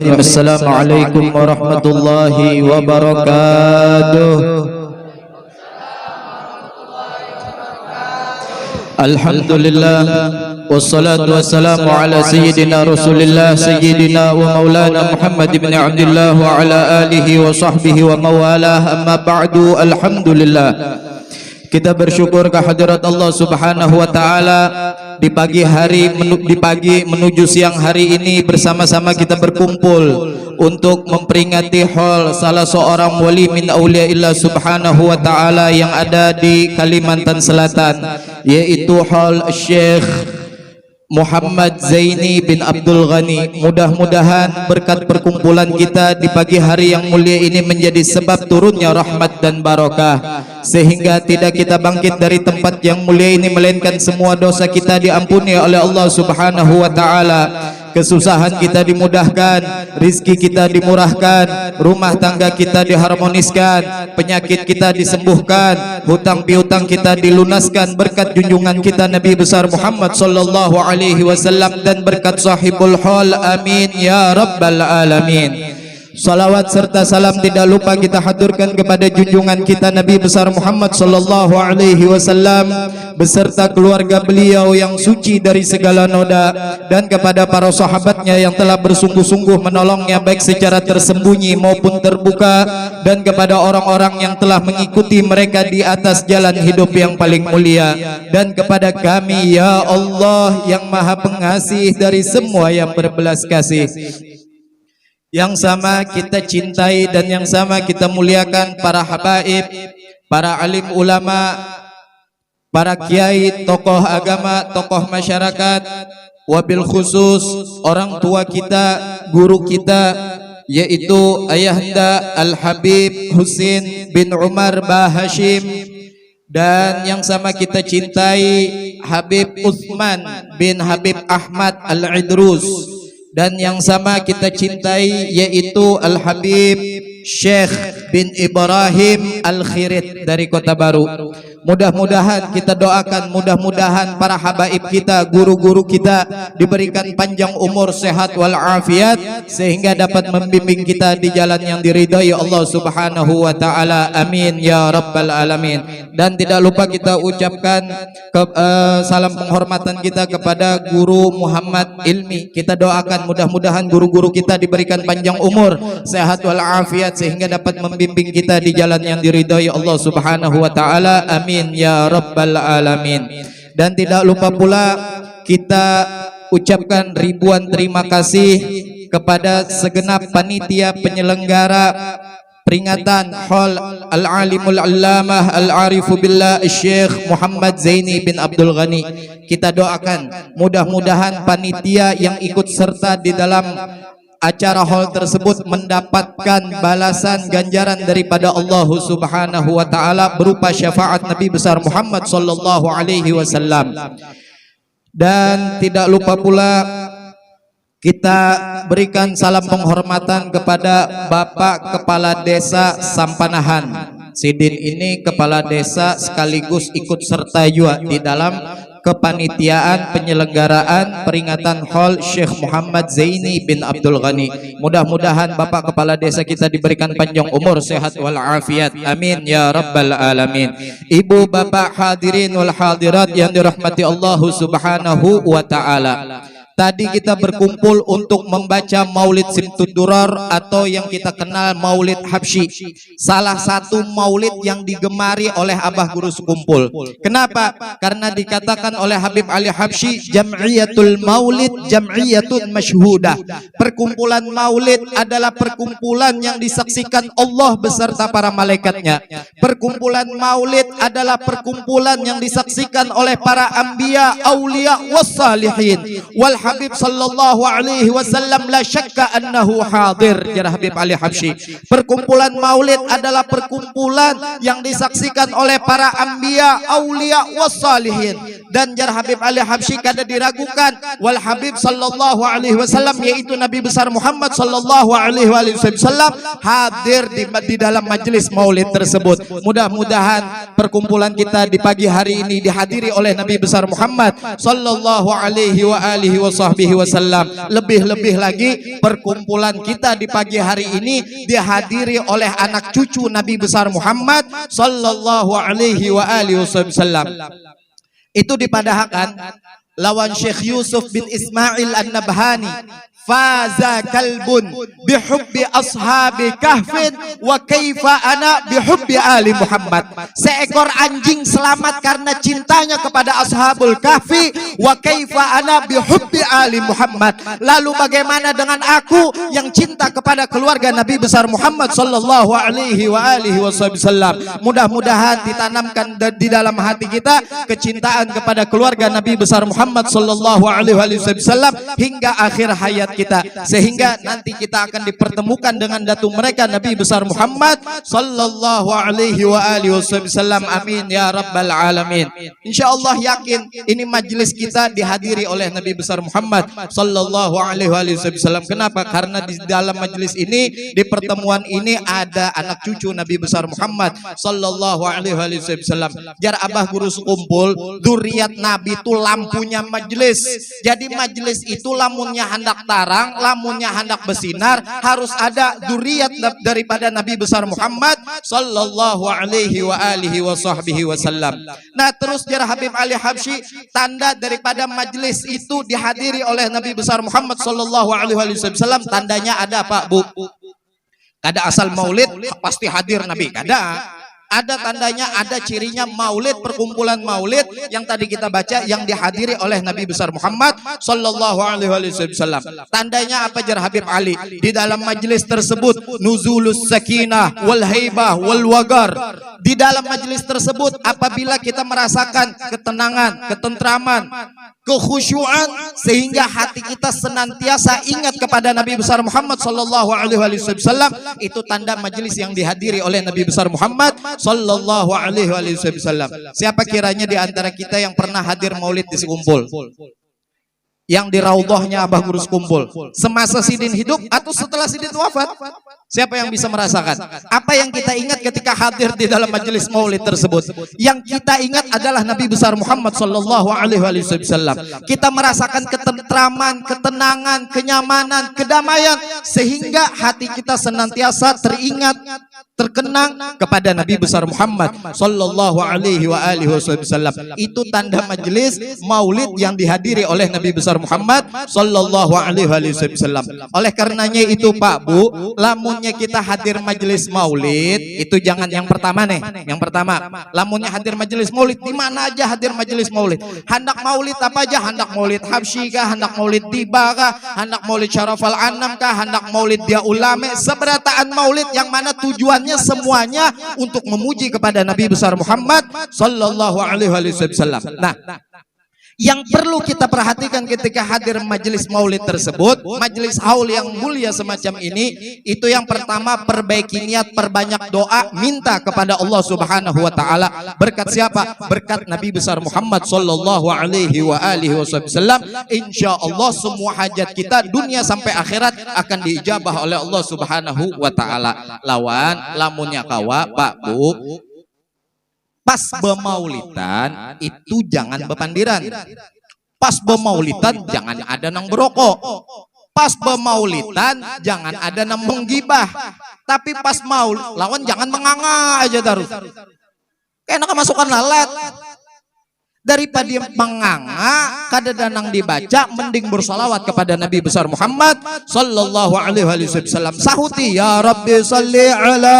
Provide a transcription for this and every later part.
Assalamualaikum warahmatullahi wabarakatuh. Alhamdulillah wassalatu wassalamu ala sayyidina Rasulillah sayyidina wa maulana Muhammad ibn Abdullah wa ala alihi wa sahbihi wa mawalah. Amma ba'du. Alhamdulillah, kita bersyukur kehadirat Allah Subhanahu wa taala di pagi menuju siang hari ini bersama-sama kita berkumpul untuk memperingati haul salah seorang wali min auliyaillah Subhanahu wa taala yang ada di Kalimantan Selatan, yaitu haul Syekh Muhammad Zaini bin Abdul Ghani. Mudah-mudahan berkat perkumpulan kita di pagi hari yang mulia ini menjadi sebab turunnya rahmat dan barakah, sehingga tidak kita bangkit dari tempat yang mulia ini melainkan semua dosa kita diampuni oleh Allah Subhanahu wa taala, kesusahan kita dimudahkan, rizki kita dimurahkan, rumah tangga kita diharmoniskan, penyakit kita disembuhkan, hutang piutang kita dilunaskan berkat junjungan kita Nabi besar Muhammad sallallahu alaihi wasallam dan berkat sahibul haul. Amin ya rabbal alamin. Salawat serta salam tidak lupa kita haturkan kepada junjungan kita Nabi besar Muhammad sallallahu alaihi wasallam beserta keluarga beliau yang suci dari segala noda, dan kepada para sahabatnya yang telah bersungguh-sungguh menolongnya baik secara tersembunyi maupun terbuka, dan kepada orang-orang yang telah mengikuti mereka di atas jalan hidup yang paling mulia, dan kepada kami ya Allah yang maha pengasih dari semua yang berbelas kasih, yang sama kita cintai dan yang sama kita muliakan para habaib, para alim ulama, para kiai, tokoh agama, tokoh masyarakat, wabil khusus orang tua kita, guru kita, yaitu Ayahanda Al-Habib Husin bin Umar Bah Hashim, dan yang sama kita cintai Habib Uthman bin Habib Ahmad Al-Idrus, dan yang sama kita cintai yaitu Al-Habib Syekh bin Ibrahim Al-Khirit dari Kota Baru. Mudah-mudahan kita doakan, mudah-mudahan para habaib kita, guru-guru kita diberikan panjang umur, sehat walafiat, sehingga dapat membimbing kita di jalan yang diridhai Allah Subhanahu wa taala. Amin ya rabbal alamin. Dan tidak lupa kita ucapkan salam penghormatan kita kepada Guru Muhammad Ilmi. Kita doakan mudah-mudahan guru-guru kita diberikan panjang umur, sehat walafiat, sehingga dapat membimbing kita di jalan yang diridhai Allah Subhanahu wa taala. Amin ya rabbal alamin. Dan tidak lupa pula kita ucapkan ribuan terima kasih kepada segenap panitia penyelenggara peringatan haul al-alimul allamah al-arifu billah Syekh Muhammad Zaini bin Abdul Ghani. Kita doakan mudah-mudahan panitia yang ikut serta di dalam acara haul tersebut mendapatkan balasan ganjaran daripada Allah Subhanahu wa taala berupa syafaat Nabi besar Muhammad sallallahu alaihi wasallam. Dan tidak lupa pula kita berikan salam penghormatan kepada Bapak Kepala Desa Sampanahan. Sidin ini kepala desa sekaligus ikut serta juga di dalam kepanitiaan penyelenggaraan peringatan haul Syekh Muhammad Zaini bin Abdul Ghani. Mudah-mudahan Bapak Kepala Desa kita diberikan panjang umur, sehat walafiat. Amin ya rabbal alamin. Ibu bapak hadirin wal hadirat yang dirahmati Allah Subhanahu wa taala, tadi kita berkumpul untuk membaca Maulid Simtud Durar atau yang kita kenal Maulid Habsyi. Salah satu maulid yang digemari oleh Abah Guru Sekumpul. Kenapa? Karena dikatakan oleh Habib Ali Habsyi, Jam'iyatul Maulid Jam'iyatun Masyhudah. Perkumpulan maulid adalah perkumpulan yang disaksikan Allah beserta para malaikatnya. Perkumpulan maulid adalah perkumpulan yang disaksikan oleh para anbiya, aulia, wassalihin. Wal Habib sallallahu alaihi wasallam la syakka annahu hadir. Jar Habib Ali Habsyi, perkumpulan maulid adalah perkumpulan yang disaksikan oleh para anbiya, aulia, wassalihin. Dan jar Habib Ali Habsyi kada diragukan, wal Habib sallallahu alaihi wasallam yaitu Nabi besar Muhammad sallallahu alaihi wasallam hadir di dalam majelis maulid tersebut. Mudah-mudahan perkumpulan kita di pagi hari ini dihadiri oleh Nabi besar Muhammad sallallahu alaihi wasallam sahbihi wasallam. Lebih-lebih lagi perkumpulan kita di pagi hari ini dihadiri oleh anak cucu Nabi besar Muhammad sallallahu alaihi wa alihi wasallam. Itu dipadahkan lawan Syekh Yusuf bin Ismail An-Nabhani, faza kalbun bihubbi ashabi kahfin wa kaifa ana bihubbi ali Muhammad. Seekor anjing selamat karena cintanya kepada ashabul kahfi, wa kaifa ana bihubbi ali Muhammad. Lalu bagaimana dengan aku yang cinta kepada keluarga Nabi besar Muhammad sallallahu alaihi wa alihi wasallam. Mudah-mudahan ditanamkan di dalam hati kita kecintaan kepada keluarga Nabi besar Muhammad sallallahu alaihi wasallam hingga akhir hayat kita, sehingga nanti kita akan dipertemukan dengan datu mereka Nabi besar Muhammad sallallahu alaihi wa alihi wasallam. Amin ya rabbal alamin. Insyaallah yakin ini majelis kita dihadiri oleh Nabi besar Muhammad sallallahu alaihi wasallam. Kenapa? Karena di dalam majelis ini, di pertemuan ini ada anak cucu Nabi besar Muhammad sallallahu alaihi wasallam. Jar abah guru kumpul, zuriat Nabi itu lampunya majelis. Jadi majelis itu lamunnya hendak tarang, lamunnya hendak bersinar, harus ada dzurriyyat daripada Nabi besar Muhammad sallallahu alaihi wa alihi wasallam. Nah, terus jar Habib Ali Habsyi, tanda daripada majelis itu dihadiri oleh Nabi besar Muhammad sallallahu alaihi wasallam, tandanya ada Pak Bu? Kada asal maulid pasti hadir Nabi, kada. Ada tandanya, ada cirinya maulid, perkumpulan maulid yang tadi kita baca yang dihadiri oleh Nabi besar Muhammad sallallahu alaihi wasallam. Tandanya apa jar Habib Ali? Di dalam majelis tersebut nuzulus sakinah wal haibah wal wagar. Di dalam majelis tersebut apabila kita merasakan ketenangan, ketentraman, kekhusyuan, sehingga hati kita senantiasa ingat kepada Nabi besar Muhammad sallallahu alaihi wasallam, itu tanda majelis yang dihadiri oleh Nabi besar Muhammad sallallahu alaihi wasallam. Siapa kiranya di antara kita yang pernah hadir maulid di sekumpul? Yang di raudhahnya Abah Guru Sekumpul semasa Sidin hidup atau setelah Sidin wafat? Siapa yang bisa merasakan? Apa yang kita ingat ketika hadir di dalam majelis maulid tersebut? Yang kita ingat adalah Nabi besar Muhammad sallallahu alaihi wasallam. Kita merasakan ketentraman, ketenangan, kenyamanan, kedamaian, sehingga hati kita senantiasa teringat, terkenang kepada Nabi besar Muhammad sallallahu alaihi wasallam. Itu tanda majelis maulid yang dihadiri oleh Nabi besar Muhammad sallallahu alaihi wasallam. Oleh karenanya itu Pak Bu, lamunnya kita hadir majelis maulid itu jangan yang pertama nih. Yang pertama, lamunnya hadir majelis maulid, di mana aja hadir majelis maulid. Hendak maulid apa aja, hendak maulid Habsyi kah, hendak maulid Tiba kah, hendak maulid Syarafal Anam kah, hendak maulid Dia Ulame, seberataan maulid yang mana tujuannya semuanya untuk memuji kepada Nabi besar Muhammad sallallahu alaihi wasallam. Nah, yang perlu kita perhatikan ketika hadir majelis maulid tersebut, majelis haul yang mulia semacam ini, itu yang pertama, perbaiki niat, perbanyak doa, minta kepada Allah Subhanahu wa taala. Berkat siapa? Berkat Nabi besar Muhammad sallallahu alaihi wasallam. Insyaallah semua hajat kita dunia sampai akhirat akan diijabah oleh Allah Subhanahu wa taala. Lamunnya kawa Pak Bu, pas bemaulidan itu jangan bepandiran. Pas bemaulidan jangan ada nang berokok. Pas bemaulidan jangan ada nang menggibah. Tapi pas maul lawan jangan menganga aja terus. Kayak kemasukan lalat. Daripada menganga kada danang dibaca, mending bersalawat kepada Nabi besar Muhammad sallallahu alaihi wasallam. Sahuti ya Rabbi salli ala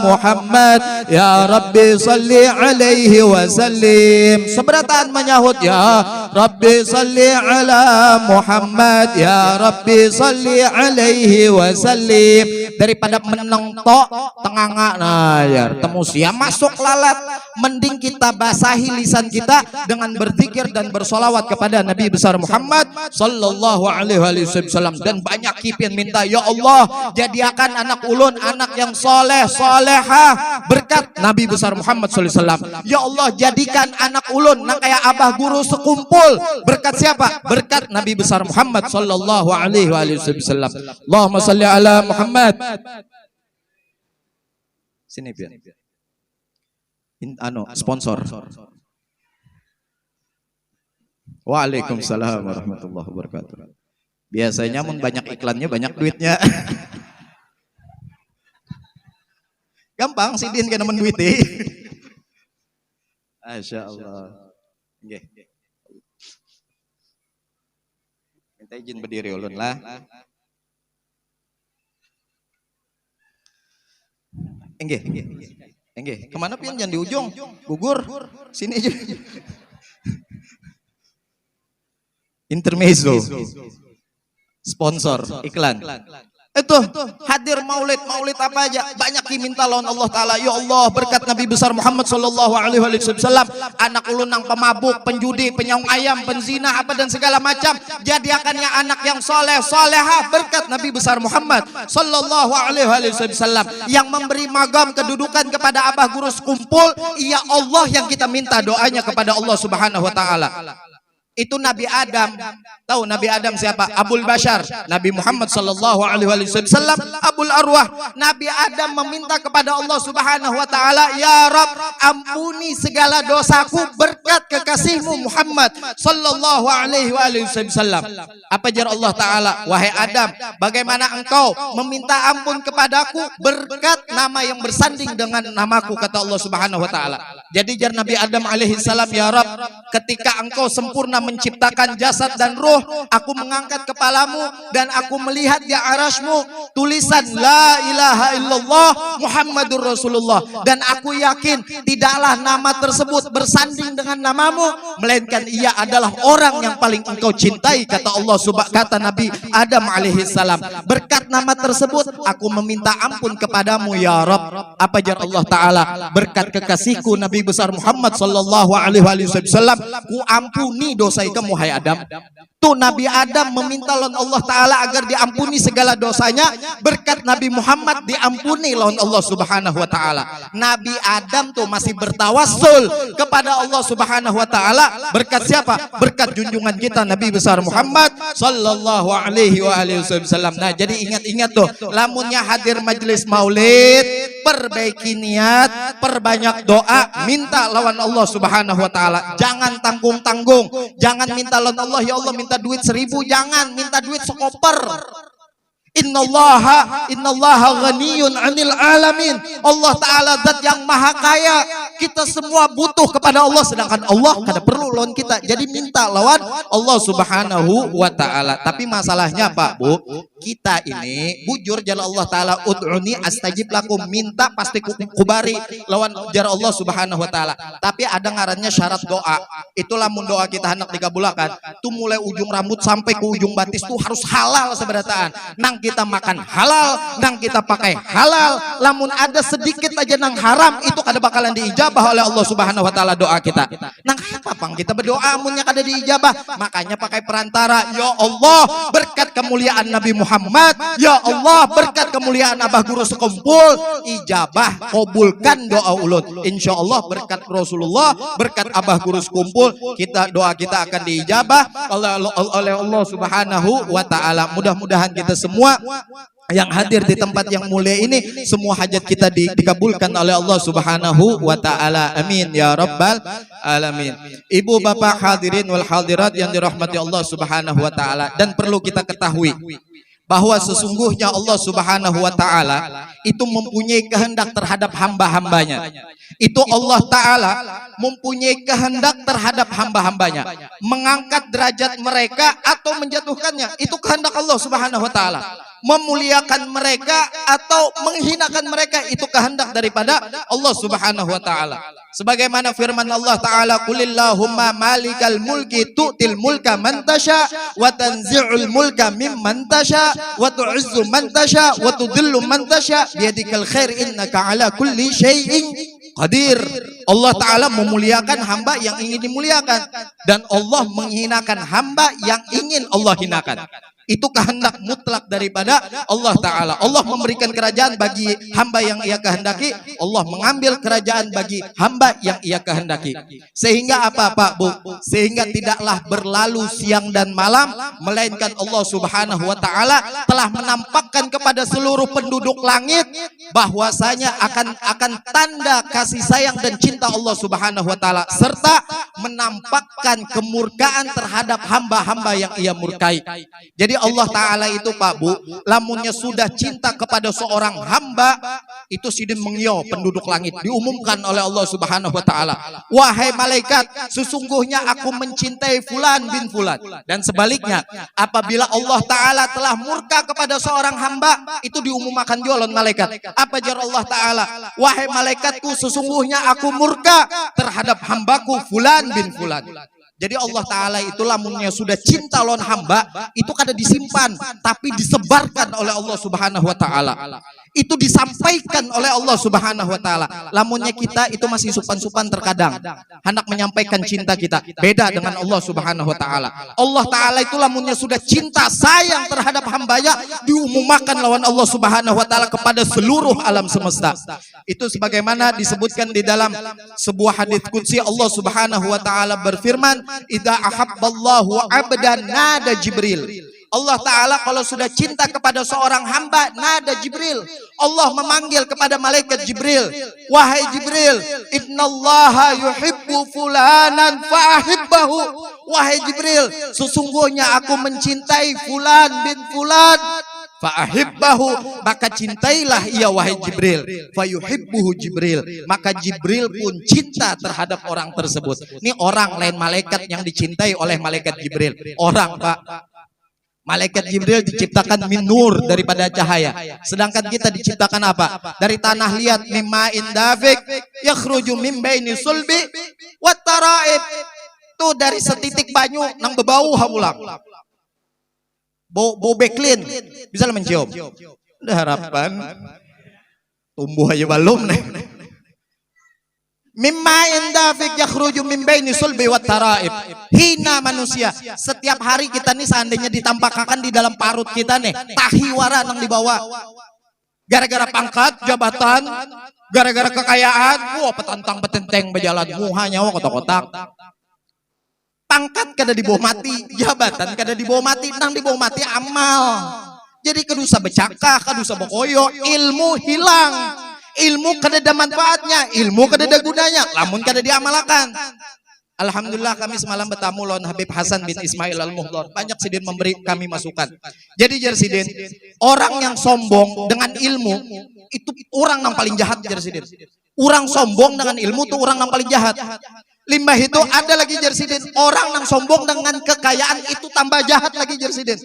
Muhammad, ya Rabbi salli alaihi wasallim. Seberataan menyahut ya Rabbi salli ala Muhammad, ya Rabbi salli alaihi wasallim. Daripada meneng tok tenganga nah ya temu siam masuk lalat, mending kita basahi lisan kita dengan berzikir dan bersolawat kepada Nabi besar Muhammad sallallahu alaihi wasallam. Dan banyak kipin minta, ya Allah jadikan anak ulun anak yang soleh solehah berkat Nabi besar Muhammad sallallahu alaihi wasallam. Ya Allah jadikan anak ulun nak kayak Abah Guru Sekumpul berkat siapa? Berkat Nabi besar Muhammad sallallahu alaihi wasallam. Allahumma salli ala Muhammad. Sini biar sponsor. Waalaikumsalam warahmatullahi wabarakatuh. Biasanya mun banyak iklannya banyak duitnya. Gampang sidin kana men duitnya. Masya Allah. Nggih. Minta izin berdiri ulun lah. Nggih. Nggih. Kemana pian jangan di ujung? Gugur. Sini aja. Intermezzo. Sponsor iklan. Itu hadir maulid apa aja banyak diminta lawan Allah Ta'ala. Ya Allah, berkat Nabi besar Muhammad sallallahu alaihi wasallam, anak ulun nang pemabuk, penjudi, penyaung ayam, penzina apa dan segala macam, jadikannya anak yang soleh solehah berkat Nabi besar Muhammad sallallahu alaihi wasallam yang memberi magam kedudukan kepada abah guru sekumpul. Ya Allah, yang kita minta doanya kepada Allah Subhanahu wa Ta'ala. Itu Nabi Adam. Tahu Nabi Adam siapa? Abul Bashar. Nabi Muhammad sallallahu alaihi wasallam Abul Arwah. Nabi Adam meminta kepada Allah Subhanahu wa Ta'ala, ya Rabb, ampuni segala dosaku berkat kekasihmu Muhammad sallallahu alaihi wasallam. Apa jar Allah Ta'ala? Wahai Adam, bagaimana engkau meminta ampun kepadaku berkat nama yang bersanding dengan namaku, kata Allah Subhanahu wa Ta'ala. Jadi jar Nabi Adam alaihi salam, ya Rabb, ketika engkau sempurna menciptakan jasad dan ruh, aku mengangkat kepalamu dan aku melihat di arasmu tulisan la ilaha illallah Muhammadur Rasulullah, dan aku yakin tidaklah nama tersebut bersanding dengan namamu, melainkan ia adalah orang yang paling engkau cintai, kata Allah kata Nabi Adam alaihi salam. Berkat nama tersebut aku meminta ampun kepadamu ya Rabb. Apa jar Allah Ta'ala? Berkat kekasihku Nabi besar Muhammad sallallahu alaihi wasallam, ku ampuni dosa kamu hai Adam. Tuh Nabi Adam meminta lawan Allah Ta'ala agar diampuni segala dosanya, berkat Nabi Muhammad diampuni lawan Allah Subhanahu wa Ta'ala. Nabi Adam tuh masih bertawassul kepada Allah Subhanahu wa Ta'ala berkat siapa? Berkat junjungan kita Nabi besar Muhammad sallallahu alaihi wasallam. Nah, jadi ingat-ingat tuh, lamunnya hadir majelis maulid, perbaiki niat, perbanyak doa, minta lawan Allah Subhanahu wa Ta'ala. Jangan tanggung-tanggung, jangan minta lawan Allah, ya Allah minta duit 1000, jangan minta duit sekoper. Innallaha ghaniyun 'anil alamin. Allah Ta'ala zat yang maha kaya. Kita semua butuh kepada Allah, sedangkan Allah kada perlu lawan kita. Jadi minta lawan Allah Subhanahu wa Ta'ala. Tapi masalahnya Pak Bu, kita ini bujur jalan Allah Ta'ala, ud'uni astajib lakum, minta pasti kubari lawan jar Allah Subhanahu wa Ta'ala. Tapi ada ngarannya syarat doa. Itulah mun doa kita hendak dikabulakan, tuh mulai ujung rambut sampai ke ujung batis tuh harus halal seberataan. Nang kita makan halal, nang kita pakai halal. Lamun ada sedikit aja nang haram, itu kada bakalan diijabah oleh Allah Subhanahu wa Ta'ala doa kita. Nang apa pang kita berdoa munnya kada diijabah? Makanya pakai perantara. Ya Allah, berkat kemuliaan Nabi Muhammad, ya Allah, berkat kemuliaan abah guru sekumpul, ijabah, kabulkan doa ulun. Insya Allah berkat Rasulullah, berkat abah guru sekumpul, kita doa kita akan diijabah oleh Allah Subhanahu wa Ta'ala. Mudah-mudahan kita semua yang hadir di tempat yang mulia ini, semua hajat kita dikabulkan oleh Allah Subhanahu wa Ta'ala. Amin ya rabbal alamin. Ibu bapak hadirin wal hadirat yang dirahmati Allah Subhanahu wa Ta'ala, dan perlu kita ketahui bahwa sesungguhnya Allah Subhanahu wa Ta'ala itu mempunyai kehendak terhadap hamba-hambanya. Itu Allah Ta'ala mempunyai kehendak terhadap hamba-hambanya, mengangkat derajat mereka atau menjatuhkannya. Itu kehendak Allah Subhanahu wa Ta'ala. Memuliakan mereka atau menghinakan mereka, itu kehendak daripada Allah Subhanahu wa Ta'ala. Sebagaimana firman Allah Ta'ala, qulillahumma malikal mulki tu'til mulka man tasha wa tanzi'ul mulka mimman tasha wa tu'izzu man tasha wa tudhillu man tasha biyadikal khair innaka ala kulli syai'in qadir. Allah Ta'ala memuliakan hamba yang ingin dimuliakan, dan Allah menghinakan hamba yang ingin Allah hinakan. Itu kehendak mutlak daripada Allah Ta'ala. Allah memberikan kerajaan bagi hamba yang ia kehendaki. Allah mengambil kerajaan bagi hamba yang ia kehendaki. Sehingga apa Pak Bu? Sehingga tidaklah berlalu siang dan malam, melainkan Allah Subhanahu wa Ta'ala telah menampakkan kepada seluruh penduduk langit bahwasanya akan tanda kasih sayang dan cinta Allah Subhanahu wa Ta'ala, serta menampakkan kemurkaan terhadap hamba-hamba yang ia murkai. Jadi Allah Ta'ala itu Pak Bu, lamunnya sudah cinta kepada seorang hamba, itu sidin mengyo penduduk langit, diumumkan oleh Allah Subhanahu wa Ta'ala, wahai malaikat, sesungguhnya aku mencintai fulan bin fulan. Dan sebaliknya, apabila Allah Ta'ala telah murka kepada seorang hamba, itu diumumkan juga oleh malaikat. Apa jar Allah Ta'ala? Wahai malaikatku, sesungguhnya aku murka terhadap hambaku fulan bin fulan. Jadi Allah Ta'ala itu lamunnya sudah cinta lawan hamba, itu kada disimpan, tapi disebarkan oleh Allah Subhanahu wa Ta'ala. Itu disampaikan oleh Allah Subhanahu wa Ta'ala. Lamunnya kita itu masih supan-supan terkadang hendak menyampaikan cinta kita, beda dengan Allah Subhanahu wa Ta'ala. Allah Ta'ala itu lamunnya sudah cinta sayang terhadap hambanya, diumumkan lawan Allah Subhanahu wa Ta'ala kepada seluruh alam semesta. Itu sebagaimana disebutkan di dalam sebuah hadis qudsi, Allah Subhanahu wa Ta'ala berfirman, idza ahabballahu 'abdan nada Jibril. Allah Ta'ala kalau sudah cinta kepada seorang hamba, nada Jibril, Allah memanggil kepada malaikat Jibril, wahai Jibril, innallaha yuhibbu fulanan fa'ahibbahu. Wahai Jibril, sesungguhnya aku mencintai fulan bin fulan, fa'ahibbahu, maka cintailah ia wahai Jibril. Fayuhibbuhu Jibril, maka Jibril pun cinta terhadap orang tersebut. Ini orang, lain malaikat yang dicintai oleh malaikat Jibril. Orang Pak, malaikat Jibril diciptakan min nur, daripada cahaya. Sedangkan kita diciptakan apa? Dari tanah liat, mimma indafik yakhruju min baini sulbi wat taraib. Itu dari setitik banyu nang bebau hamulang. Bau beklin, bisa mencium. Udah harapan tumbuh aja belum nih. Mimma indafik yakhruju min baini sulbi wat taraib. Hina manusia, setiap hari kita nih seandainya ditampakkan di dalam parut kita nih tahiwara nang dibawa. Gara-gara pangkat, jabatan, gara-gara kekayaan, wah petantang petenteng berjalan muhanya wah kotak-kotak. Pangkat kada dibawa mati, jabatan kada dibawa mati, nang dibawa mati amal. Jadi kedusa becakah, kedusa bokoyo, ilmu hilang. Ilmu kada ada manfaatnya, ilmu kada ada gunanya, lamun kada diamalkan. Alhamdulillah kami semalam bertamu lawan Habib Hasan bin Ismail Al-Muhdar. Banyak sidin memberi kami masukan. Jadi jar sidin, orang yang sombong dengan ilmu itu orang yang paling jahat jar sidin. Orang sombong dengan ilmu itu orang yang paling jahat. Limbah itu ada lagi jar sidin, orang yang sombong dengan kekayaan itu tambah jahat lagi jar sidin.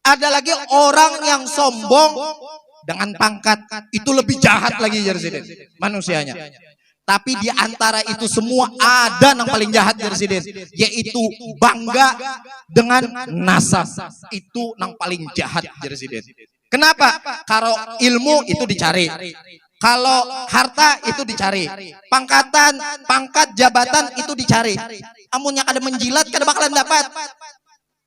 Ada lagi orang yang sombong dengan pangkat, itu lebih jahat lagi jar sidin manusianya. Tapi di antara itu semua ada yang paling jahat jar sidin, yaitu bangga dengan nasab. Itu yang paling jahat jar sidin. Kenapa? Kalau ilmu itu dicari, kalau harta itu dicari, pangkat jabatan itu dicari. Amunnya kada menjilat kada bakalan dapat.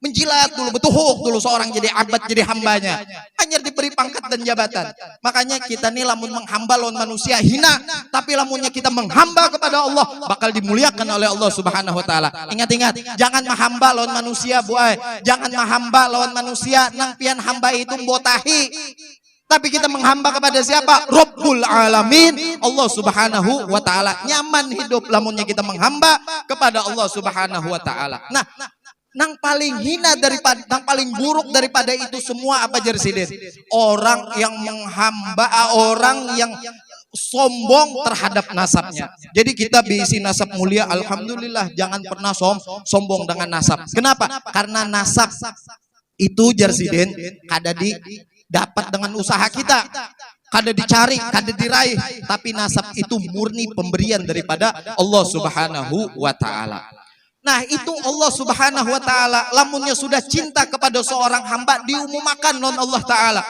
Menjilat dulu, betuhuk dulu seorang jadi abad, jadi hambanya. Hanya diberi pangkat dan jabatan. Makanya kita nih lamun menghamba lawan manusia hina, tapi lamunnya kita menghamba kepada Allah bakal dimuliakan oleh Allah Subhanahu wa Ta'ala. Ingat-ingat, jangan menghamba lawan manusia buai. Jangan menghamba lawan manusia nang pian hamba itu mbotahi. Tapi kita menghamba kepada siapa? Rabbul Alamin, Allah Subhanahu wa Ta'ala. Nyaman hidup lamunnya kita menghamba kepada Allah Subhanahu wa Ta'ala. Nah, nang paling hina daripada, nang paling buruk daripada itu semua apa jar sidin? Orang yang menghamba, orang yang sombong terhadap nasabnya. Jadi kita bisi nasab mulia, alhamdulillah, jangan pernah sombong dengan nasab. Kenapa? Karena nasab itu jar sidin kada didapat dengan usaha kita, kada dicari, kada diraih, tapi nasab itu murni pemberian daripada Allah Subhanahu wa Ta'ala. Nah itu Allah Subhanahu wa Ta'ala lamunnya sudah cinta kepada seorang hamba, diumumkan non Allah Ta'ala.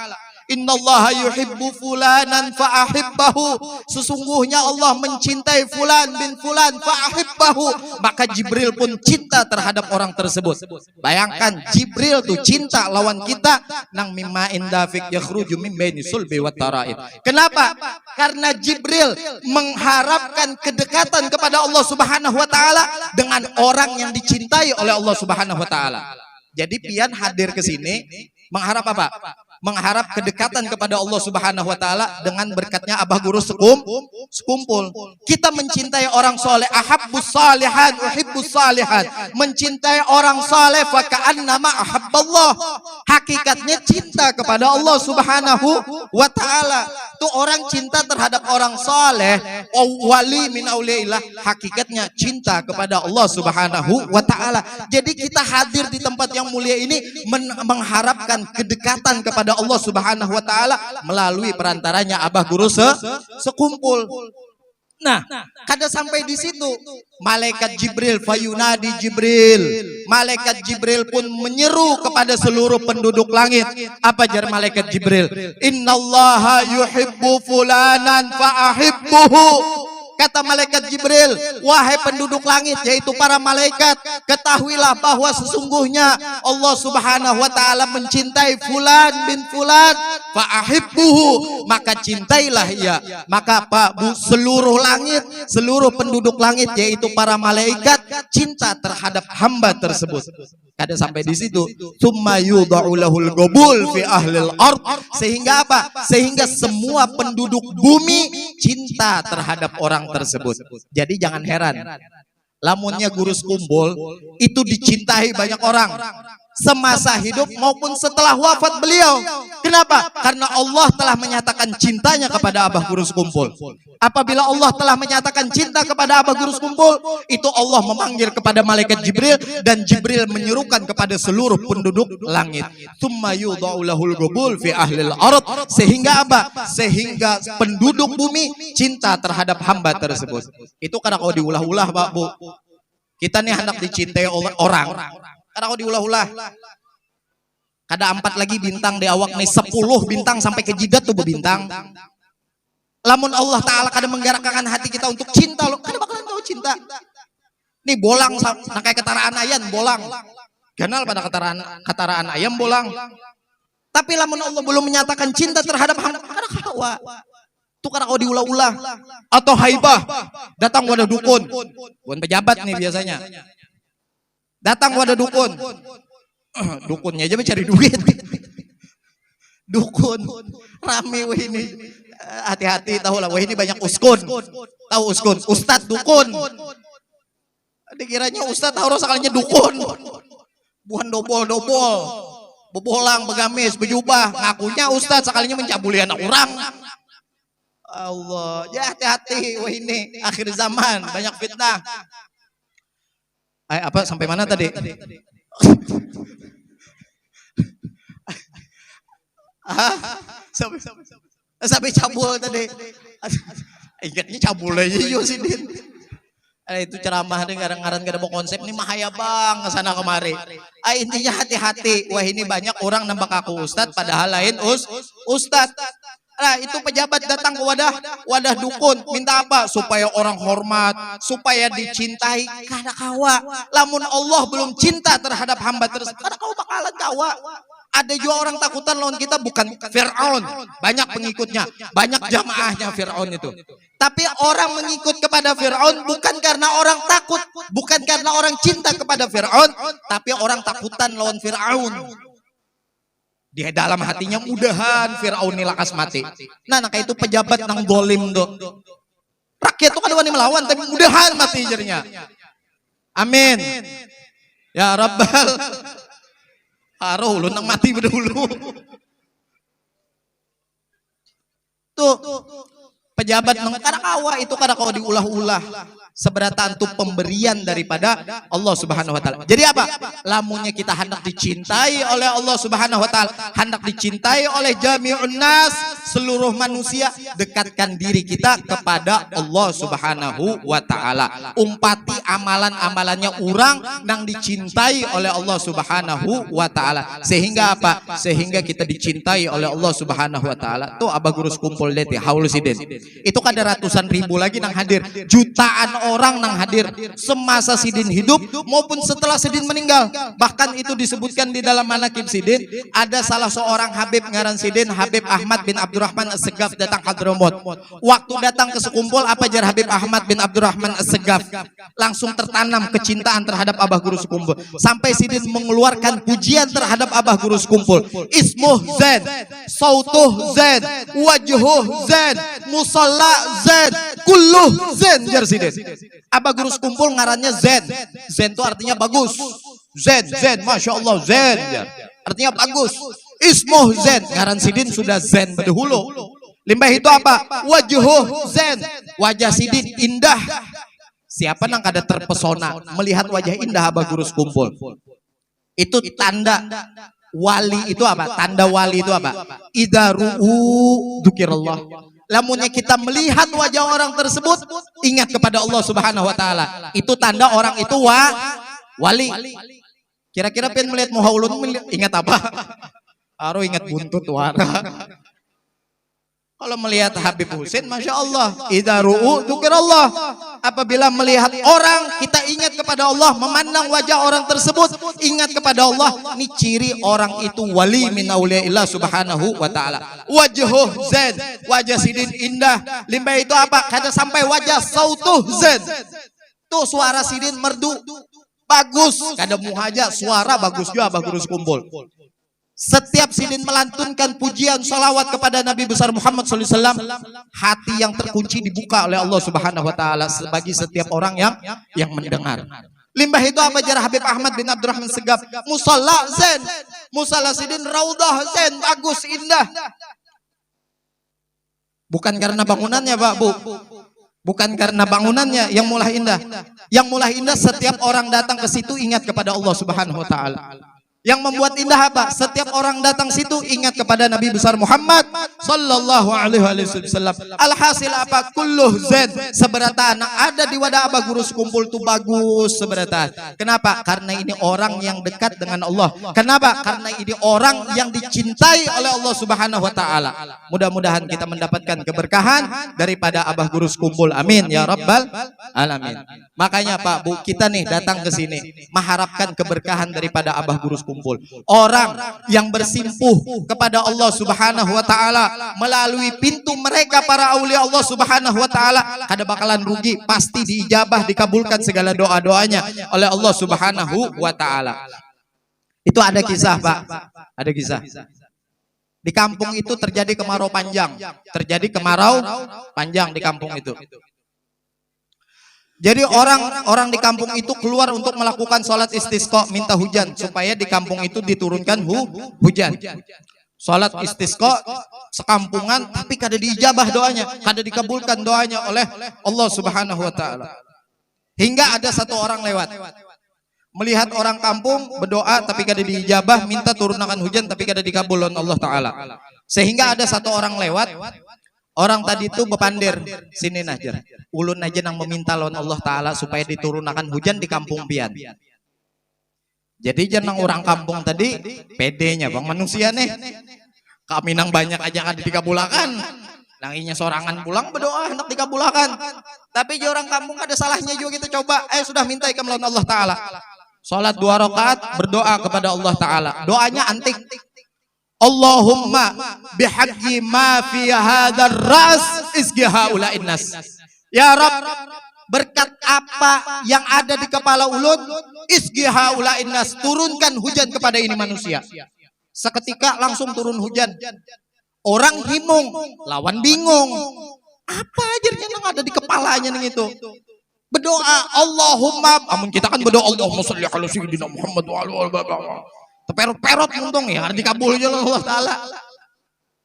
Innallaha yuhibbu fulanan fa'ahibbahu. Sesungguhnya Allah mencintai fulan bin fulan fa'ahibbahu. Maka Jibril pun cinta terhadap orang tersebut. Bayangkan Jibril tuh cinta lawan kita nang mimma indafik yakhruju min baini sulbi wat tara'ib. Kenapa? Karena Jibril mengharapkan kedekatan kepada Allah Subhanahu wa taala dengan orang yang dicintai oleh Allah Subhanahu wa taala. Jadi pian hadir ke sini mengharap apa? Mengharap kedekatan kepada Allah Subhanahu wa taala dengan berkatnya abah guru sekumpul. Kita mencintai orang soleh, ahabbus salihan uhibbus salihan. Mencintai orang soleh fa ka'annama ahabballah. Hakikatnya cinta kepada Allah Subhanahu wa taala. Tuh orang cinta terhadap orang soleh, wali min auliillah, hakikatnya cinta kepada Allah Subhanahu wa taala. Jadi kita hadir di tempat yang mulia ini mengharapkan kedekatan kepada Allah Subhanahu wa taala melalui perantaranya abah guru sekumpul. Nah, kada sampai di situ, malaikat Jibril fayunadi Jibril. Malaikat Jibril pun menyeru kepada seluruh penduduk langit. Apa jar malaikat Jibril? Innallaha yuhibbu fulanan fa'ahibbuhu. Kata malaikat Jibril, wahai penduduk langit, yaitu para malaikat, ketahuilah bahwa sesungguhnya Allah Subhanahu wa taala mencintai fulan bin fulan fa'ahibbuhu, maka cintailah ia. Maka Pak Bu, seluruh langit, seluruh penduduk langit yaitu para malaikat cinta terhadap hamba tersebut. Kada sampai di situ, tsumma yudha'u lahul qabul fi ahlil ard. Sehingga apa? Sehingga semua penduduk bumi cinta terhadap orang tersebut. Jadi jangan heran, lamunnya guru sekumpul itu dicintai banyak orang semasa hidup maupun setelah wafat beliau. Kenapa? Karena Allah telah menyatakan cintanya kepada abah guru sekumpul. Apabila Allah telah menyatakan cinta kepada abah guru sekumpul, itu Allah memanggil kepada malaikat Jibril, dan Jibril menyerukan kepada seluruh penduduk langit. Tsumma yudha'u lahul qabul fi ahlil ard. Sehingga apa? Sehingga penduduk bumi cinta terhadap hamba tersebut. Itu karena kalau diulah-ulah Pak Bu, kita nih hendak dicintai oleh orang. Karena kalau diulah-ulah, kada 4 lagi bintang di awak nih, 10 bintang sampai ke jidat tuh berbintang. Lamun Allah Ta'ala kada menggerakkan hati kita untuk cinta, lo kada bakalan tahu cinta. Nih bolang, nah kayak ketaraan ayam bolang. Kenal pada ketaraan ayam bolang. Tapi lamun Allah belum menyatakan cinta terhadap hamba, kada kawa. Itu karena kalau diulah-ulah. Atau haibah, datang wadah dukun. Bukan pejabat nih biasanya. Datang wadah dukun. Dukunnya aja mencari duit. Dukun rame wah ini. Hati-hati, tahu lah wah ini banyak uskun. Tahu uskun? Ustadz dukun. Dikiranya ustadz tahu sekalinya dukun. Bukan dobol-dobol. Bebolang, begamis, bejubah. Ngakunya ustadz sekalinya mencabuli anak orang. Allah, ya hati-hati wah ini akhir zaman banyak fitnah. Apa sampai mana tadi? Sampai cabul tadi. Ingatnya cabul aja yo sidin. Itu ceramah nih ngaran-ngaran gak ada konsep nih mahaya bang kesana kemari. Intinya hati-hati. Wah ini banyak orang nembak aku ustad padahal lain ustad. Nah itu pejabat datang ke wadah dukun, minta apa? Supaya orang hormat, supaya dicintai. Kada kawa. Lamun Allah belum cinta terhadap hamba tersebut, kada kawa bakalan kawa. Ada juga orang takutan lawan kita, bukan Fir'aun, banyak pengikutnya, banyak jamaahnya Fir'aun itu. Tapi orang mengikut kepada Fir'aun bukan karena orang takut, bukan karena orang cinta kepada Fir'aun, tapi orang takutan lawan Fir'aun. Di dalam hatinya mudahan Fir'aun lakas mati. Nah kayak itu pejabat nang dolim tuh. Rakyat tuh kada wani melawan tapi mudahan mati jernya. Amin. Ya Rabbal. Aroh lu nang mati berdulu. Tuh pejabat nang kada kawa itu kada kawa diulah-ulah. Seberatan tuh pemberian daripada Allah Subhanahu wa taala. Jadi apa? Lamunnya kita hendak dicintai oleh Allah Subhanahu wa taala, hendak dicintai oleh jami'un nas, seluruh manusia, dekatkan diri kita kepada Allah Subhanahu wa taala. Umpati amalan-amalannya orang yang dicintai oleh Allah Subhanahu wa taala. Sehingga apa? Sehingga kita dicintai oleh Allah Subhanahu wa taala. Tuh Abah Guru kumpul deh haul sidin. Itu kada ratusan ribu lagi nang hadir, jutaan orang nang hadir semasa sidin hidup maupun setelah sidin meninggal. Bahkan itu disebutkan di dalam manaqib sidin, ada salah seorang Habib ngaran sidin, Habib Ahmad bin Abdurrahman As-Segaf datang Hadramaut. Waktu datang ke sekumpul, apa jar Habib Ahmad bin Abdurrahman As-Segaf? Langsung tertanam kecintaan terhadap Abah Guru sekumpul. Sampai sidin mengeluarkan pujian terhadap Abah Guru sekumpul. Ismuh Zain, sautuh Zain, wajhuh Zain, musalla Zain, kulluh Zain jar sidin. Abah Guru sekumpul ngarannya Zain. Zain itu artinya bagus. Zain, Masya Allah, Zain artinya bagus. Ismuh Zain, ngaran sidin sudah Zain berdahulu. Limbah itu apa? Wajhuh Zain, wajah sidin indah. Siapa nang kada terpesona melihat wajah indah Abah Guru sekumpul? Itu tanda wali itu apa? Tanda wali itu apa? Idza ru'u dzikirallah. Lamunnya kita melihat wajah orang tersebut, ingat kepada Allah Subhanahu wa taala. Itu tanda orang itu wali. Kira-kira pengen melihat muha ulun ingat apa? Aro ingat buntut wara. Kalau melihat Habib Husin, Masya Allah, idza ru'u dzikirallah. Apabila melihat orang, kita ingat kepada Allah, memandang wajah orang tersebut, ingat kepada Allah. Ini ciri orang itu wali min auliyaillah Subhanahu wa taala. Wajhuh Zain, wajah sidin indah. Limbah itu apa? Kada sampai wajah sautuh Zain. Tuh suara sidin merdu bagus, kada muhaja, suara bagus juga Abah Guru sekumpul. Setiap sidin melantunkan pujian salawat kepada Nabi besar Muhammad SAW, hati yang terkunci dibuka oleh Allah Subhanahu wa taala bagi setiap orang yang mendengar. Limbah itu apa jar Habib Ahmad bin Abdurrahman Segaf? Musalla Zain, musalla sidin raudah Zain, bagus indah. Bukan karena bangunannya Pak Bu, bukan karena bangunannya yang mulai indah. Yang mulai indah setiap orang datang ke situ ingat kepada Allah Subhanahu wa taala. Yang membuat indah apa? Setiap orang datang situ ingat kepada Nabi besar Muhammad sallallahu alaihi wasallam. Alhasil apa? Kulluh Zain, seberataan ada di wadah Abah Guru sekumpul itu bagus seberataan. Kenapa? Karena ini orang yang dekat dengan Allah. Kenapa? Karena ini orang yang dicintai oleh Allah Subhanahu wa taala. Mudah-mudahan kita mendapatkan keberkahan daripada Abah Guru sekumpul. Amin ya rabbal alamin. Makanya Pak Bu, kita nih datang ke sini mengharapkan keberkahan daripada Abah Guru sekumpul. Orang yang bersimpuh kepada Allah Subhanahu wa taala melalui pintu mereka para aulia Allah Subhanahu wa taala, kada bakalan rugi, pasti diijabah, dikabulkan segala doa-doanya oleh Allah Subhanahu wa taala. Itu ada kisah Pak, ada kisah. Di kampung itu terjadi kemarau panjang, di kampung itu. Jadi orang di kampung itu keluar untuk melakukan sholat istisqa, minta hujan supaya di kampung itu diturunkan hujan. Sholat istisqa sekampungan, tapi kada diijabah doanya, kada dikabulkan doanya oleh Allah Subhanahu wa taala. Hingga ada satu orang lewat, melihat orang kampung berdoa tapi kada diijabah, minta turunkan hujan tapi kada dikabul oleh Allah taala. Sehingga ada satu orang lewat. Orang tadi itu bepandir, sini najar, ulun aja nang meminta lawan Allah Ta'ala supaya diturunkan hujan di kampung pian. Jadi jangan orang kampung tadi, pedenya bang manusia nih, kami nang banyak aja kan dikabulakan, nanginya sorangan pulang berdoa hendak dikabulakan. Tapi orang kampung ada salahnya juga kita coba, sudah minta ikam lawan Allah Ta'ala. Sholat 2 rakaat berdoa kepada Allah Ta'ala, doanya antik. Allahumma bihaqqi ma fi hadzal ras isqi haula'in nas. Ya Rabb, berkat apa yang ada di kepala ulun, isqi haula'in nas, turunkan hujan kepada ini manusia. Seketika langsung turun hujan. Orang himung, lawan bingung. Apa ajarnya yang ada di kepalanya nih itu? Berdoa Allahumma, amun kita kan berdoa Allahumma sholli ala sayyidina Muhammad wa ala terperot-perot untung ya, dikabul aja Allah Ta'ala.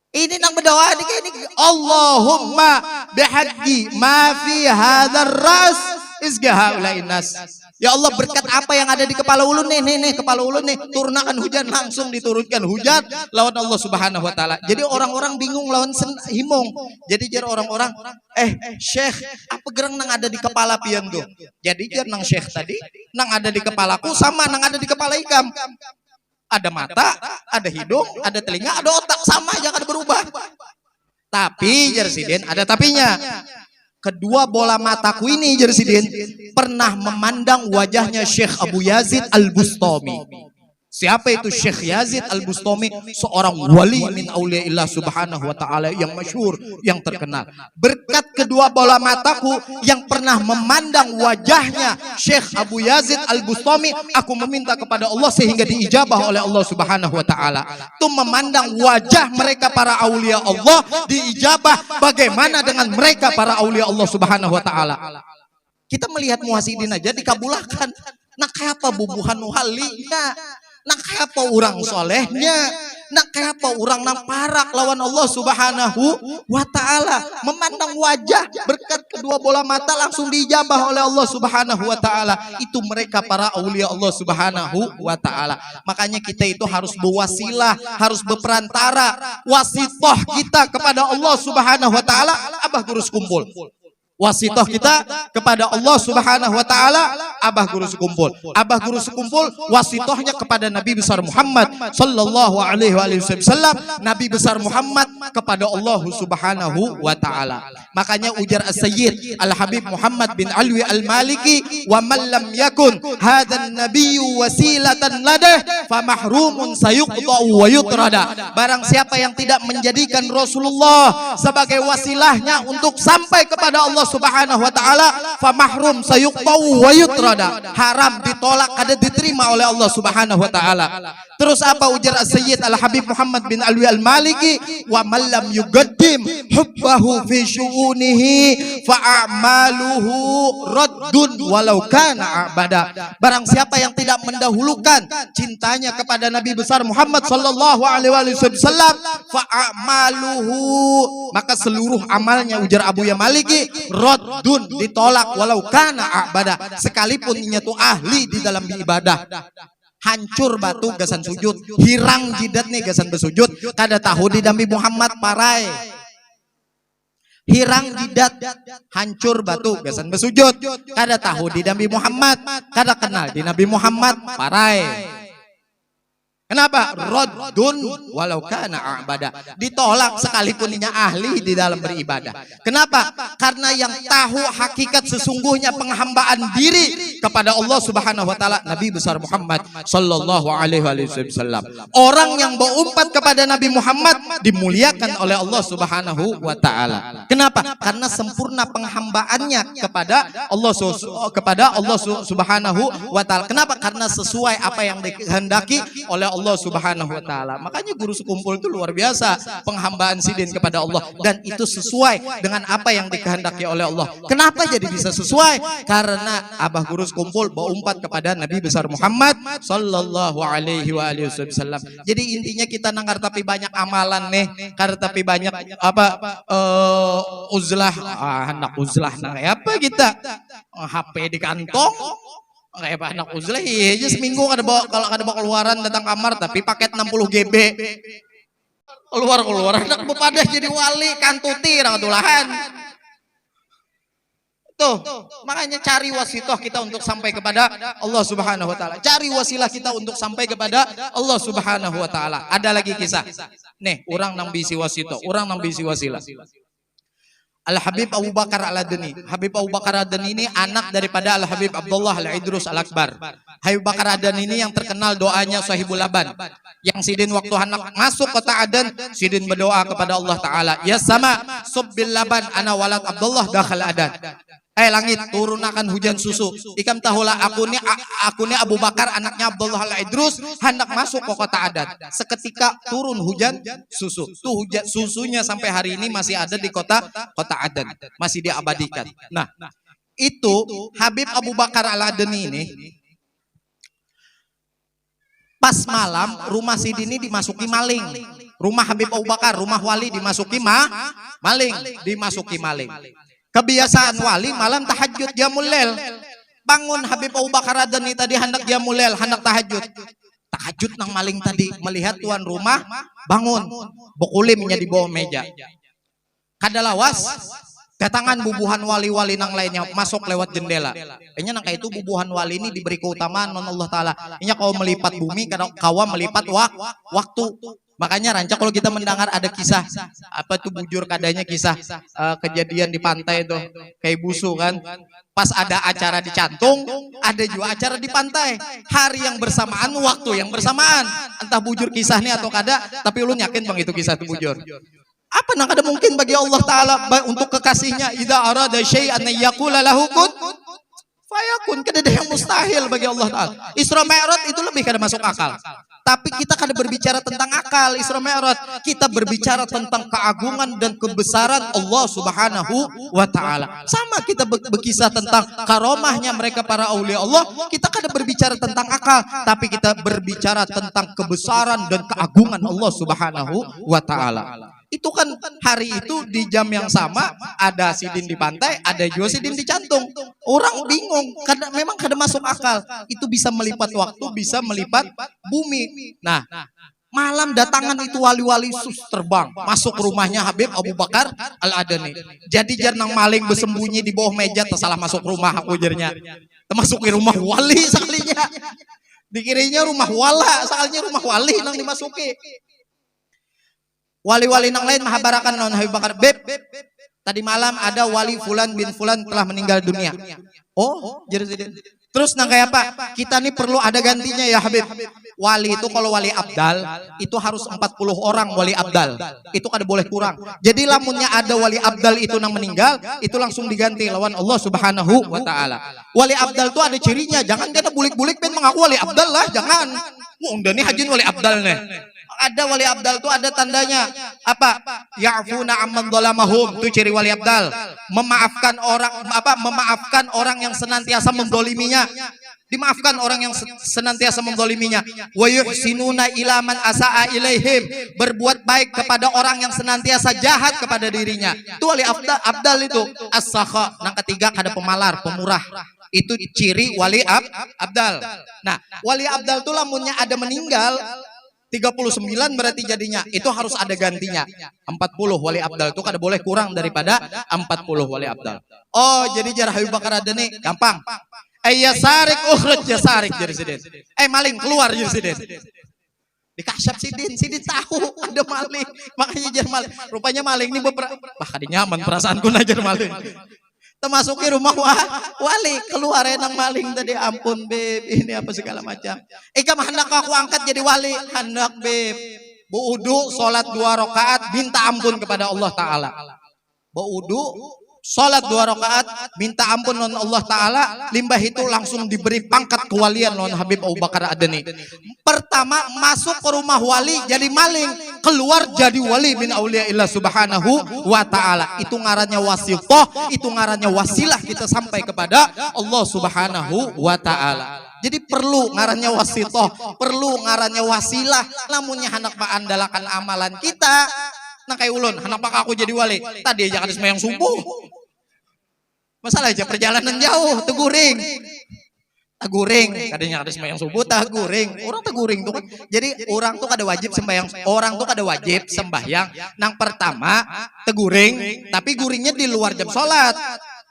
Ini nang berdoa ini Allahumma bihaqqi ma fi hadzal ras isqi haula'in nas. Ya Allah, berkat apa yang ada di kepala ulun nih, kepala ulun nih, turunkan hujan, langsung diturunkan hujan lawan Allah Subhanahu wa taala. Jadi orang-orang bingung lawan himong. Jadi jar orang-orang, Syekh, apa gerang nang ada di kepala pian tuh? Jadi jar nang Syekh tadi, nang ada di kepalaku sama nang ada di kepala ikam. Ada mata, ada hidung, ada telinga, ada otak, sama jangan berubah. Tapi jar Sidin, ada tapinya. Kedua bola mataku ini Jersidin pernah memandang wajahnya Syekh Abu Yazid Al-Bustami. Siapa itu Syekh Yazid Al-Bustami? Seorang wali min auliyaillah subhanahu wa ta'ala yang masyhur, yang terkenal. Berkat kedua bola mataku yang pernah memandang wajahnya Syekh Abu Yazid Al-Bustami, aku meminta kepada Allah sehingga diijabah oleh Allah subhanahu wa ta'ala. Itu memandang wajah mereka para aulia Allah diijabah. Bagaimana dengan mereka para aulia Allah subhanahu wa ta'ala? Kita melihat muhasidin aja dikabulkan. Nah kayak apa bubuhan walinya? Nak apa orang solehnya, nak apa orang nang parak lawan Allah subhanahu wa ta'ala. Memandang wajah berkat kedua bola mata langsung diijabah oleh Allah subhanahu wa ta'ala. Itu mereka para aulia Allah subhanahu wa ta'ala. Makanya kita itu harus berwasilah, harus berperantara. Wasitoh kita kepada Allah subhanahu wa ta'ala, Abah Guru Sekumpul. Wasitoh kita kepada Allah subhanahu wa ta'ala, Abah Guru Sekumpul. Abah Guru Sekumpul wasitohnya kepada Nabi besar Muhammad sallallahu alaihi wasallam. Nabi besar Muhammad kepada Allah subhanahu wa ta'ala. Makanya ujar As-Sayyid Al-Habib Muhammad bin Alwi Al-Maliki, wa man lam yakun hadan nabiyyu wasilatan ladah famahrumun sayuqta'u wa yutrada. Barang siapa yang tidak menjadikan Rasulullah sebagai wasilahnya untuk sampai kepada Allah subhanahu wa ta'ala, famahrum sayuqta'u wa yutrada. Haram, ditolak, kada diterima oleh Allah subhanahu wa ta'ala. Terus apa ujar As-Sayyid Al-Habib Muhammad bin Alwi Al-Maliki, wa man lam yuqaddim hubbahu fi syu'unihi fa'amaluhu raddun walau kana abada. Barang siapa yang tidak mendahulukan cintanya kepada Nabi besar Muhammad sallallahu alaihi wasallam, fa'amaluhu, maka seluruh amalnya ujar Abu Ya Maliki raddun, ditolak walau kana abada, sekalipun inya tuh ahli di dalam ibadah. Hancur batu gasan sujud, hirang jidat nih gasan bersujud, kada tahu di Nabi Muhammad parai. Hirang jidat, hancur batu gasan bersujud, kada tahu di Nabi Muhammad, kada kenal di Nabi Muhammad parai. Kenapa? Raddun walau kana abada, ditolak sekalipun inya ahli di dalam beribadah. Kenapa? Karena yang tahu hakikat sesungguhnya penghambaan diri kepada Allah subhanahu wa ta'ala Nabi besar Muhammad sallallahu alaihi wasallam. Orang yang berumpat kepada Nabi Muhammad dimuliakan oleh Allah subhanahu wa ta'ala. Kenapa? Karena sempurna penghambaannya kepada Allah subhanahu wa ta'ala. Kenapa? Karena sesuai apa yang dikehendaki oleh Allah subhanahu wa ta'ala. Makanya Guru Sekumpul itu luar biasa penghambaan sidin kepada Allah, dan itu sesuai dengan apa yang dikehendaki oleh Allah. Kenapa jadi bisa sesuai? Karena Abah Guru Sekumpul berumpat kepada Nabi besar Muhammad sallallahu alaihi wasallam. Jadi intinya kita nangar tapi banyak amalan nih, karena tapi banyak uzlah, anak uzlah nang apa kita HP di kantong. Kayak anak uzlah aja seminggu kada bawa, kalau kada bawa keluaran datang kamar tapi paket 60 GB. Keluar anak bepadah jadi wali kantuti rangtulahan. Tuh, makanya cari wasitoh kita untuk sampai kepada Allah subhanahu wa ta'ala. Cari wasilah kita untuk sampai kepada Allah subhanahu wa ta'ala. Ada lagi kisah. Nih, orang nang bisi wasitoh, orang nang bisi wasilah. Al-Habib Abu Bakar Al-Adani. Habib Abu Bakar Al-Adani ini anak daripada Al-Habib Abdullah Al-Idrus Al-Akbar. Habib Bakar Al-Adani ini yang terkenal doanya Sahibul Laban. Yang sidin waktu anak masuk kota Adan, sidin berdoa kepada Allah Ta'ala, ya sama subbil laban ana walad Abdullah dakhal Adan. Langit turunkan hujan susu. Ikam tahulah aku ni Abu Bakar anaknya Abdullah Al-Idrus hendak masuk ke kota Adan. Seketika turun hujan susu. Tuh hujan susunya sampai hari ini masih ada di kota Adan, masih diabadikan. Nah, itu Habib Abu Bakar Al-Adani ini pas malam rumah sidin ini dimasuki maling. Rumah Habib Abu Bakar, rumah wali dimasuki maling. Kebiasaan wali malam tahajud jamul lail. Bangun Habib Abu Bakar Adani tadi hendak dia mulai hendak tahajud. Tahajud nang maling tadi melihat tuan rumah bangun bukulimnya di bawah meja. Kada lawas datangan bubuhan wali-wali nang lainnya masuk lewat jendela. Kayaknya nang kayak itu bubuhan wali ini diberi keutamaan non Allah Taala. Inya kau melipat bumi, kawa melipat waktu. Makanya rancak kalau kita mendengar ada kisah apa tuh bujur kadanya kisah kejadian di pantai tuh kayak busu kan. Pas ada acara di Cantung, ada juga acara di pantai. Hari yang bersamaan, waktu yang bersamaan. Entah bujur kisahnya atau kada, tapi ulun yakin bang itu kisah itu bujur. Apa nang kada mungkin bagi Allah Ta'ala untuk kekasihnya. Idza arada syai'an yaqula lahu kun fayakun. Kada ada yang mustahil bagi Allah Ta'ala. Isra Mi'raj itu lebih kada masuk akal. Tapi kita kada berbicara tentang akal Isra Mi'raj. Kita berbicara tentang keagungan dan kebesaran Allah Subhanahu wa Ta'ala. Sama kita berkisah tentang karomahnya mereka para aulia Allah. Kita kada berbicara tentang akal, tapi kita berbicara tentang kebesaran dan keagungan Allah Subhanahu wa Ta'ala. Itu kan hari itu di jam yang sama ada sidin di pantai, ada juga sidin di Cantung. Orang bingung, memang kada masuk akal. Itu bisa melipat waktu, bisa melipat bumi. Nah, malam datangan itu wali-wali terbang masuk rumahnya Habib Abu Bakar Al-Adani. Jadi jarang maling bersembunyi di bawah meja, tersalah masuk rumah aku jernya. Termasuk di rumah wali sekalinya. Dikiranya rumah wala, soalnya rumah wali nang dimasuki. Wali-wali nang lain mahabarakan non Habib Bakar, Beb, tadi malam ada wali Fulan bin Fulan telah meninggal dunia. Oh, jadi terus nang kayak apa? Kita nih perlu ada gantinya ya Habib. Wali itu kalau wali abdal itu harus 40 orang wali abdal. Itu kada boleh kurang. Jadi lamunnya ada wali abdal itu nang meninggal, itu langsung diganti lawan Allah Subhanahu wa Ta'ala. Wali abdal itu ada cirinya, jangan kada bulik-bulik ben mengaku wali abdal lah, jangan. Udah nih hajin wali abdal nih. Ada wali abdal itu ada tandanya apa? Ya'funa amman dhalamahum, itu ciri wali abdal. Memaafkan orang yang senantiasa mendoliminya. Dimaafkan orang yang senantiasa mendoliminya. Wa yuhsinuna ila man asaa ilaihim, berbuat baik kepada orang yang senantiasa jahat kepada dirinya. Itu wali abdal itu. As-sakha, yang ketiga ada pemalar, pemurah. Itu ciri wali abdal. Nah, wali abdal itu lamunnya ada meninggal 39 berarti jadinya itu harus ada gantinya 40 wali abdal itu kada boleh kurang daripada 40 wali abdal. Oh, jadi jar Habib Bakar Adani gampang. Yasarik ukhruj yasarik jadi sidin. Maling keluar jadi sidin. Dikasyap sidin tahu ada maling, makanya jar maling. Rupanya maling ini bahkan nyaman perasaanku najar maling. Termasuki rumah wali, keluar nang maling tadi, ampun Beb, ini apa segala macam. Ika hendak aku angkat jadi wali, hendak Beb. Wudu, sholat 2 rakaat, minta ampun kepada Allah Ta'ala. Wudu, sholat 2 rakaat, minta ampun non Allah Ta'ala, limbah itu langsung diberi pangkat kewalian non Habib Abu Bakar Adani. Pertama masuk ke rumah wali jadi maling, keluar jadi wali min auliyaillah Subhanahu wa Ta'ala. Itu ngarannya wasithah, itu ngarannya wasilah kita sampai kepada Allah Subhanahu wa Ta'ala. Jadi perlu ngarannya wasithah, perlu ngarannya wasilah. Lamunnya hendak mengandalkan amalan kita, nah kayak ulun, hendak aku jadi wali. Tadi aja kada sembahyang subuh. Masalah aja perjalanan jauh, teguring. Taguring, kadang ada sembahyang subuh, taguring. Orang taguring tuh kan. Jadi orang tuh kada wajib sembahyang, orang tuh kada wajib sembahyang. Nang pertama teguring, tapi guringnya di luar jam sholat.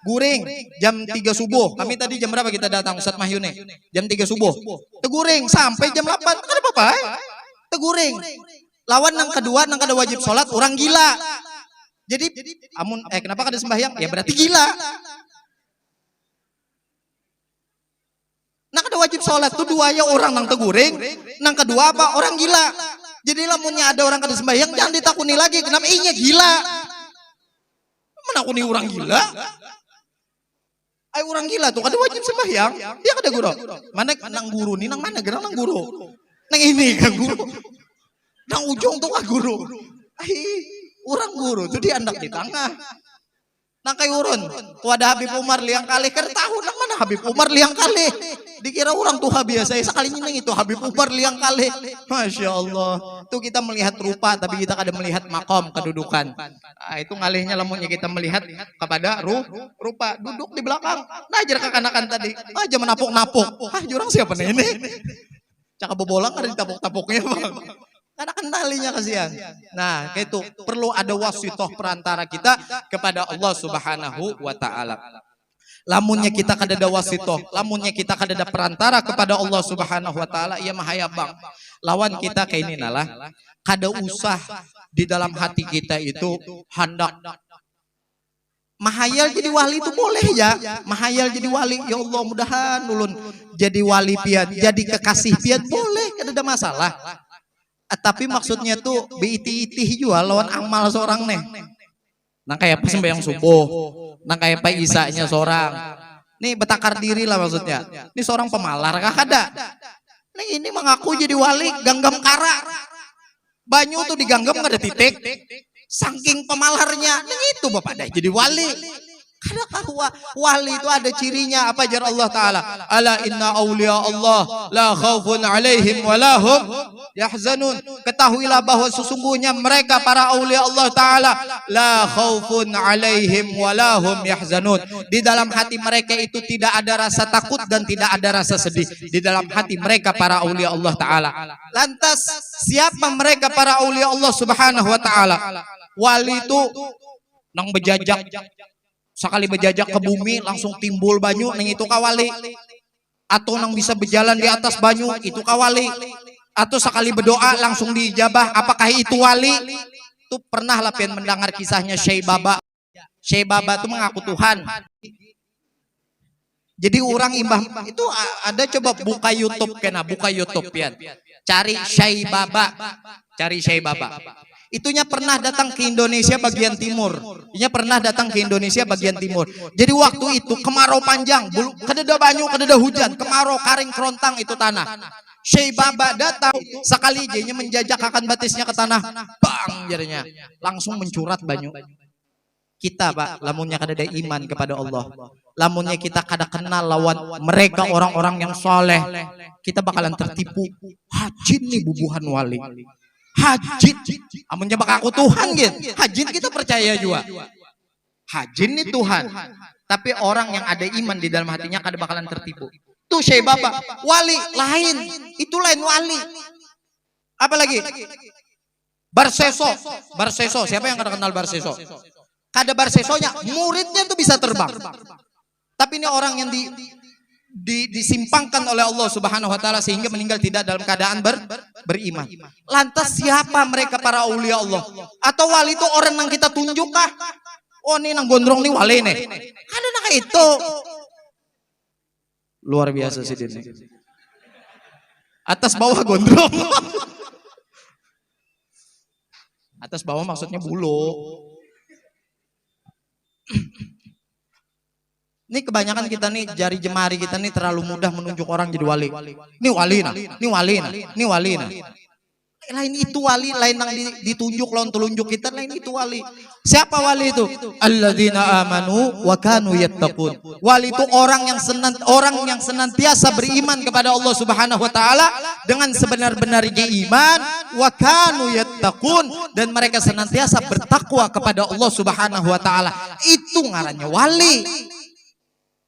Guring jam 3 subuh. Kami tadi jam berapa kita datang Ustaz Mahyune? Jam 3 subuh. Teguring sampai jam 8. Kada apa-apa. Teguring. Lawan nang kedua nang kada wajib sholat, orang gila. Jadi amun kenapa kada sembahyang? Ya berarti gila. Nang kada wajib sholat tuh dua ya orang nang teguring, nang kedua apa? Orang gila. Jadi lamunnya ada orang kada sembahyang jangan ditakuni lagi, kenapa inya gila? Menakuni orang gila? Orang gila tuh kada wajib sembahyang, dia kada guru. Mana nang guru nih, nang mana gerang nang guru? Nang ini kan guru. Nang ujung tuh kan guru. Orang guru tuh dia hendak di tengah. Nang kay urun, tu ada Habib Umar liang kali, kada tahu nang mana Habib Umar liang kali. Dikira orang tuha biasa, sekalinya nang itu Habib Umar liang kali. Masya Allah. Itu kita melihat rupa, tapi kita kada melihat makom, kedudukan. Nah, itu ngalihnya lamunnya kita melihat kepada rupa, duduk di belakang. Nah, ajar kekanakan tadi, aja menapuk-napuk. Jurang siapa nih ini? Cakap bobolang kada ditapuk-tapuknya bang. Karena kendalinya kasihan. Nah, itu perlu ada wasitoh perantara kita kepada Allah Subhanahu wa taala. Lamunnya kita kada ada wasitoh, lamunnya kita kada ada perantara kepada Allah Subhanahu wa taala, ia mahaya bang. Lawan kita kayak ini nalah, kada usah di dalam hati kita itu hendak mahayal jadi wali itu boleh ya. Mahayal jadi wali, ya Allah mudahan ulun jadi wali pian, jadi kekasih pian boleh, kada ada masalah. Tapi maksudnya tuh beiti-iti juga lawan amal seorang nih. Nang kayak pas sembahyang subuh, nang kayak pas isanya seorang. Nih betakar diri lah maksudnya. Ini seorang pemalar kah ada? Nih ini mengaku jadi wali ganggam kara. Banyu tuh diganggam nggak ada titik. Saking pemalarnya, nih itu bapak dah jadi wali. Karena wali itu ada cirinya apa jar Allah Ta'ala. Ala inna awliya Allah la khawfun alaihim walahum yahzanun. Ketahuilah bahwa sesungguhnya mereka para awliya Allah Ta'ala la khawfun alaihim walahum yahzanun. Di dalam hati mereka itu tidak ada rasa takut dan tidak ada rasa sedih. Di dalam hati mereka para awliya Allah Ta'ala. Lantas siapa mereka para awliya Allah Subhanahu Wa Ta'ala? Wali itu nang bejajak, sekali berjajak ke bumi langsung timbul banyu, neng itu kawali. Atau nang bisa berjalan di atas banyu, itu kawali. Atau sekali berdoa langsung dijabah, apakah itu wali? Itu pernah lah pian mendengar kisahnya Syekh Baba. Syekh Baba itu mengaku Tuhan. Jadi orang imbah itu ada, coba buka YouTube kena, buka YouTube pian. Cari Syekh Baba, cari Syekh Baba. Itunya pernah datang ke Indonesia bagian timur. Itunya pernah datang ke Indonesia bagian timur. Jadi waktu itu kemarau panjang, kededa banyu, kededa hujan, kemarau kering kerontang itu tanah. Syekh Baba datang, sekali jadinya menjajak akan batisnya ke tanah, bang jadinya langsung mencurat banyu. Kita pak, lamunnya kada ada iman kepada Allah, lamunnya kita kada kenal lawan mereka orang-orang yang soleh, kita bakalan tertipu. Hajin nih bubuhan wali. Hajin, amunnya bak aku Tuhan gitu. Hajin kita percaya juga. Hajin ini Tuhan. Tapi orang yang ada iman di dalam hatinya kada bakalan tertipu. Tuh Syekh Baba, wali lain, itu lain wali. Apalagi Barseso, Barseso, siapa yang kada kenal Barseso? Kada Barsesonya, muridnya tuh bisa terbang. Tapi ini orang yang disimpangkan oleh Allah Subhanahu Wa Taala sehingga meninggal tidak dalam keadaan beriman. Lantas siapa mereka para aulia Allah? Atau wali itu orang yang kita tunjuk kah? Oh ini nang gondrong nih wali nih. Ada nang itu. Luar biasa sih ini. Atas bawah gondrong. Atas bawah maksudnya bulu. Ini kebanyakan kita nih jari jemari kita nih terlalu mudah menunjuk orang jadi wali. Ini wali nah, ini wali nah, ini wali nah. Lain itu wali, lain yang ditunjuk lawan telunjuk kita, lain itu wali. Siapa wali itu? Alladzina amanu wa kanu yattaqun. Wali itu orang yang senantiasa beriman kepada Allah Subhanahu Wa Taala dengan sebenar-benarnya iman, wa kanu yattaqun, dan mereka senantiasa bertakwa kepada Allah Subhanahu Wa Taala. Itu ngarannya wali.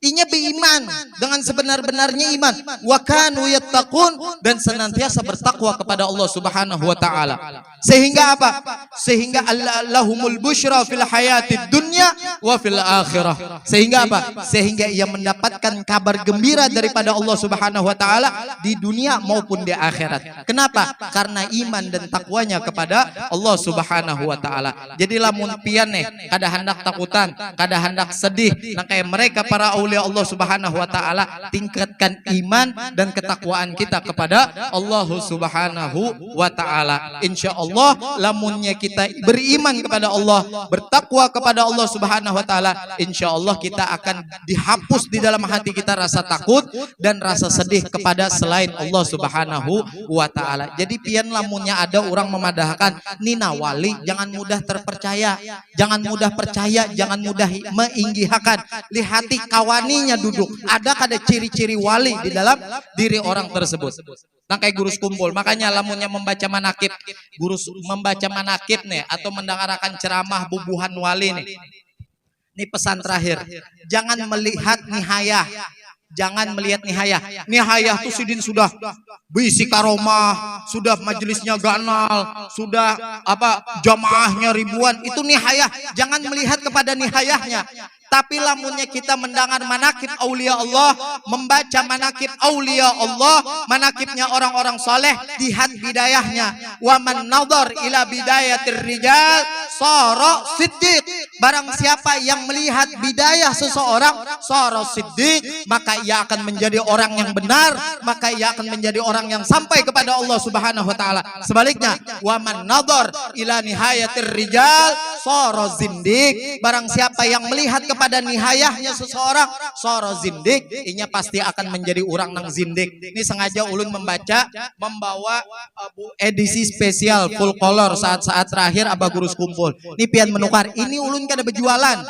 Inya beriman dengan sebenar-benarnya iman, wa kanu yattaqun, dan senantiasa bertakwa kepada Allah Subhanahu Wa Taala. Sehingga apa? Sehingga lahumul busyra fil hayatid dunya wa fil akhirah. Sehingga apa? Sehingga ia mendapatkan kabar gembira daripada Allah Subhanahu Wa Taala di dunia maupun di akhirat. Kenapa? Karena iman dan takwanya kepada Allah Subhanahu Wa Taala. Jadi lamun pian nih kada hendak takutan, kada hendak sedih, nah kayak mereka para aulia aulia Allah Subhanahu wa taala, tingkatkan iman dan ketakwaan kita kepada Allah Subhanahu wa taala. Insyaallah lamunnya kita beriman kepada Allah, bertakwa kepada Allah Subhanahu wa taala, insyaallah kita akan dihapus di dalam hati kita rasa takut dan rasa sedih kepada selain Allah Subhanahu wa taala. Jadi pian lamunnya ada orang memadahkan nina wali, jangan mudah terpercaya, jangan mudah percaya, jangan mudah menginggihakan. Lihati kawaninya duduk, ada kada ciri-ciri wali di dalam diri orang tersebut. Nah kayak guru kumpul, makanya lamunnya membaca manakib, guru membaca manakib nih atau mendengarkan ceramah bubuhan wali nih. Ini pesan terakhir, jangan melihat nihayah. Jangan melihat nihayah. Nihayah tuh sidin sudah berisi karomah, sudah majelisnya ganal, sudah jamaahnya ribuan. Itu nihayah. Jangan melihat kepada nihayahnya. Tapi lamunnya kita mendengar manakib aulia Allah, membaca manakib aulia Allah, manakibnya orang-orang soleh, lihat bidayahnya. Wa man nadhar ila bidayatir rijal sara siddiq. Barang siapa yang melihat bidayah seseorang sara siddiq, maka ia akan menjadi orang yang benar, maka ia akan menjadi orang yang sampai kepada Allah Subhanahu wa taala. Sebaliknya, wa man nadhar ila nihayatir rijal sara zindiq. Barang siapa yang melihat kepada nihayahnya seseorang sara zindik, inya pasti akan menjadi orang nang zindik. Ini sengaja ulun membawa edisi spesial full color saat-saat terakhir Abah Gurus Kumpul. Ini pian menukar, ini ulun kada berjualan.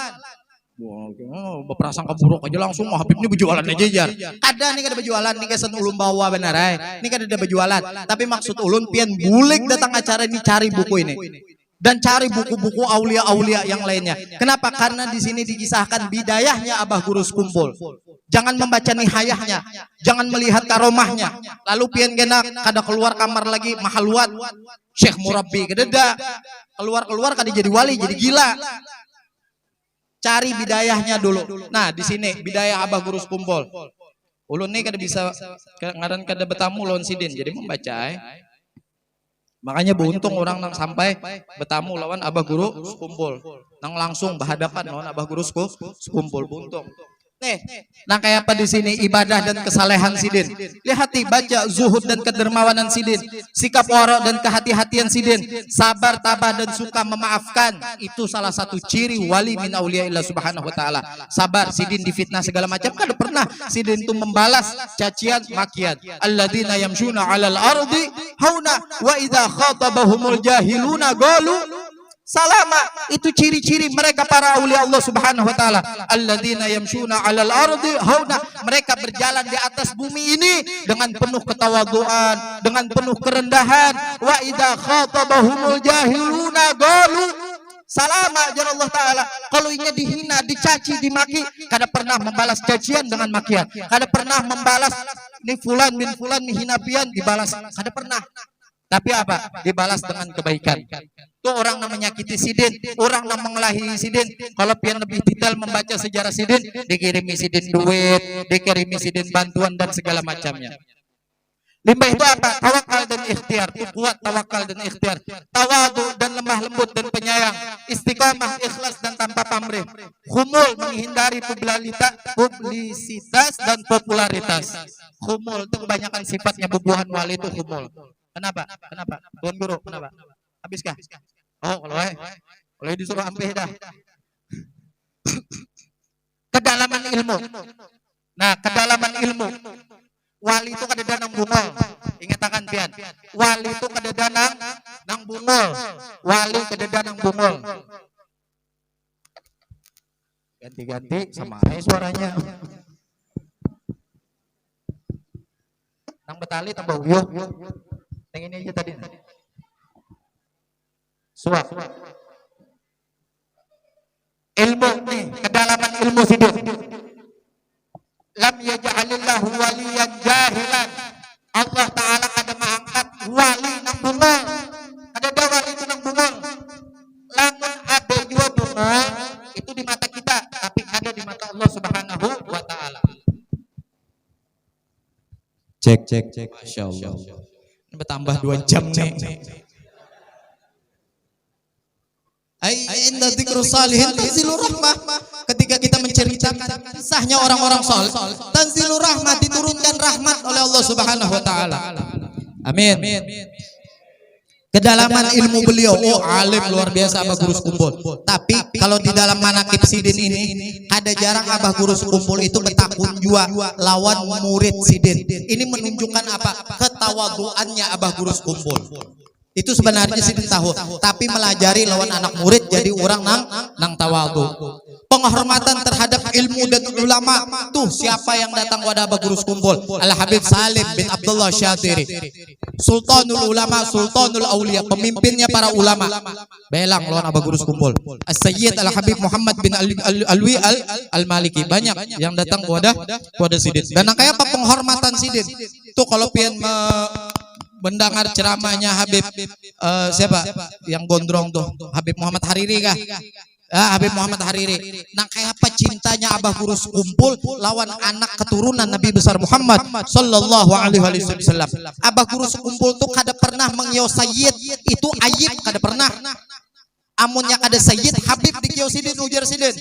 Berprasangka buruk aja langsung Habib ini berjualan aja jar. Kada nih kada berjualan, nih kesan ulun bawa benar ay. Ini kada ada berjualan, tapi maksud ulun pian bulik datang acara ini cari buku ini. Dan cari buku-buku aulia-aulia yang lainnya. Kenapa? Karena di sini dikisahkan bidayahnya Abah Gurus Kumpul. Jangan membaca nihayahnya, jangan melihat karomahnya. Lalu pian kena kada keluar kamar lagi mahaluat Syekh Murabbi kededa. Keluar kada jadi wali, jadi gila. Cari bidayahnya dulu. Nah, di sini bidayah Abah Gurus Kumpul. Ulun nih kada bisa ngaran kada betamu lawan sidin, jadi membaca makanya beruntung orang nang sampai bertamu lawan Abah Guru Kumpul, nang langsung berhadapan lawan Abah Guru Kumpul, beruntung. Nih, nah kayak apa di sini ibadah dan kesalehan sidin. Lihati baca zuhud dan kedermawanan sidin, sikap wara dan kehati-hatian sidin, sabar, tabah dan suka memaafkan. Itu salah satu ciri wali min auliyaillah Subhanahu wa taala. Sabar, sidin difitnah segala macam kada pernah sidin itu membalas cacian makian. Alladzina yamshuna 'alal ardi hauna wa idza khatabahumul jahiluna qalu salama. Itu ciri-ciri mereka para aulia Allah Subhanahu wa taala. Alladzina yamshuna 'alal ardi hauna. Mereka berjalan di atas bumi ini dengan penuh ketawaduan, dengan penuh kerendahan. Wa idza khatabahumul jahiluna qalu salama. Ya Allah taala, kalau inya dihina, dicaci, dimaki, kada pernah membalas cacian dengan makian. Kada pernah membalas ni fulan bin fulan mihina pian dibalas. Kada pernah. Tapi apa? Dibalas dengan kebaikan. Itu orang yang menyakiti sidin, orang yang mengelahi sidin. Kalau pian lebih detail membaca sejarah sidin, dikirimi sidin duit, dikirimi sidin bantuan dan segala macamnya. Limbah itu apa? Tawakal dan ikhtiar. Itu kuat tawakal dan ikhtiar. Tawadu dan lemah lembut dan penyayang. Istiqamah, ikhlas dan tanpa pamrih. Khumul, menghindari publisitas dan popularitas. Khumul itu kebanyakan sifatnya bubuhan wali itu khumul. Kenapa? Tuan Guru, kenapa? Habiskah? Oh, kalau disuruh ambil dah. Kedalaman ilmu. Nah, kedalaman ilmu. Wali itu kada nang bungol. Ingatakan pian. Wali itu kada nang bungol. Wali kada nang bungol. Ganti-ganti sama aja suaranya. Nang betali tambah uyuh. Yang ini aja tadi. Suap. Ilmu nih, kedalaman ilmu sidin. Lam yaj'alillahu waliyan jahilan. Allah taala kada mengangkat wali nang bungol. Ada wali itu nang bungol. Lamun ada dua bungol itu di mata kita, tapi ada di mata Allah Subhanahu wa taala. Cek. Masya Allah. Bertambah 2 jam nih. Inna dzikru salihin tanzilur rahmah. Ketika kita menceritakan kisahnya orang-orang saleh, tanzilur rahmat, diturunkan rahmat oleh Allah Subhanahu wa taala. Amin. Kedalaman ilmu beliau, oh alim luar biasa Abah Guru Sekumpul. Tapi kalau di dalam manaqib Sidin ini, ada jarang Abah Guru Sekumpul itu bertakun jua lawan murid Sidin. Ini menunjukkan apa? Ketawaduannya Abah Guru Sekumpul. Itu sebenarnya Sidin tahu, tapi melajari lawan anak murid jadi orang nang tawadu. Penghormatan terhadap ilmu dan ulama, tuh siapa yang datang wadah Abah Guru Sekumpul? Al Habib Salim bin Abdullah Syatiri, Sultanul Ulama, Sultanul Aulia, pemimpinnya para ulama. Belang lawan Abah Guru Sekumpul. As-Sayyid Al Habib Muhammad bin Alwi Al-Maliki, banyak yang datang wadah Sidin. Dan kayak apa penghormatan Sidin? Tuh kalau pian mendengar ceramahnya Habib siapa yang gondrong tuh, Habib Muhammad Hariri kah? Habib Muhammad Hariri. Nah kayak apa cintanya Abah Guru Sekumpul lawan anak keturunan Nabi besar Muhammad sallallahu alaihi wasallam. Abah Guru Sekumpul tuh kada pernah mengiyo sayyid itu aib, kada pernah. Amunnya kada sayyid Habib dikiyo Sidin, ujar Sidin.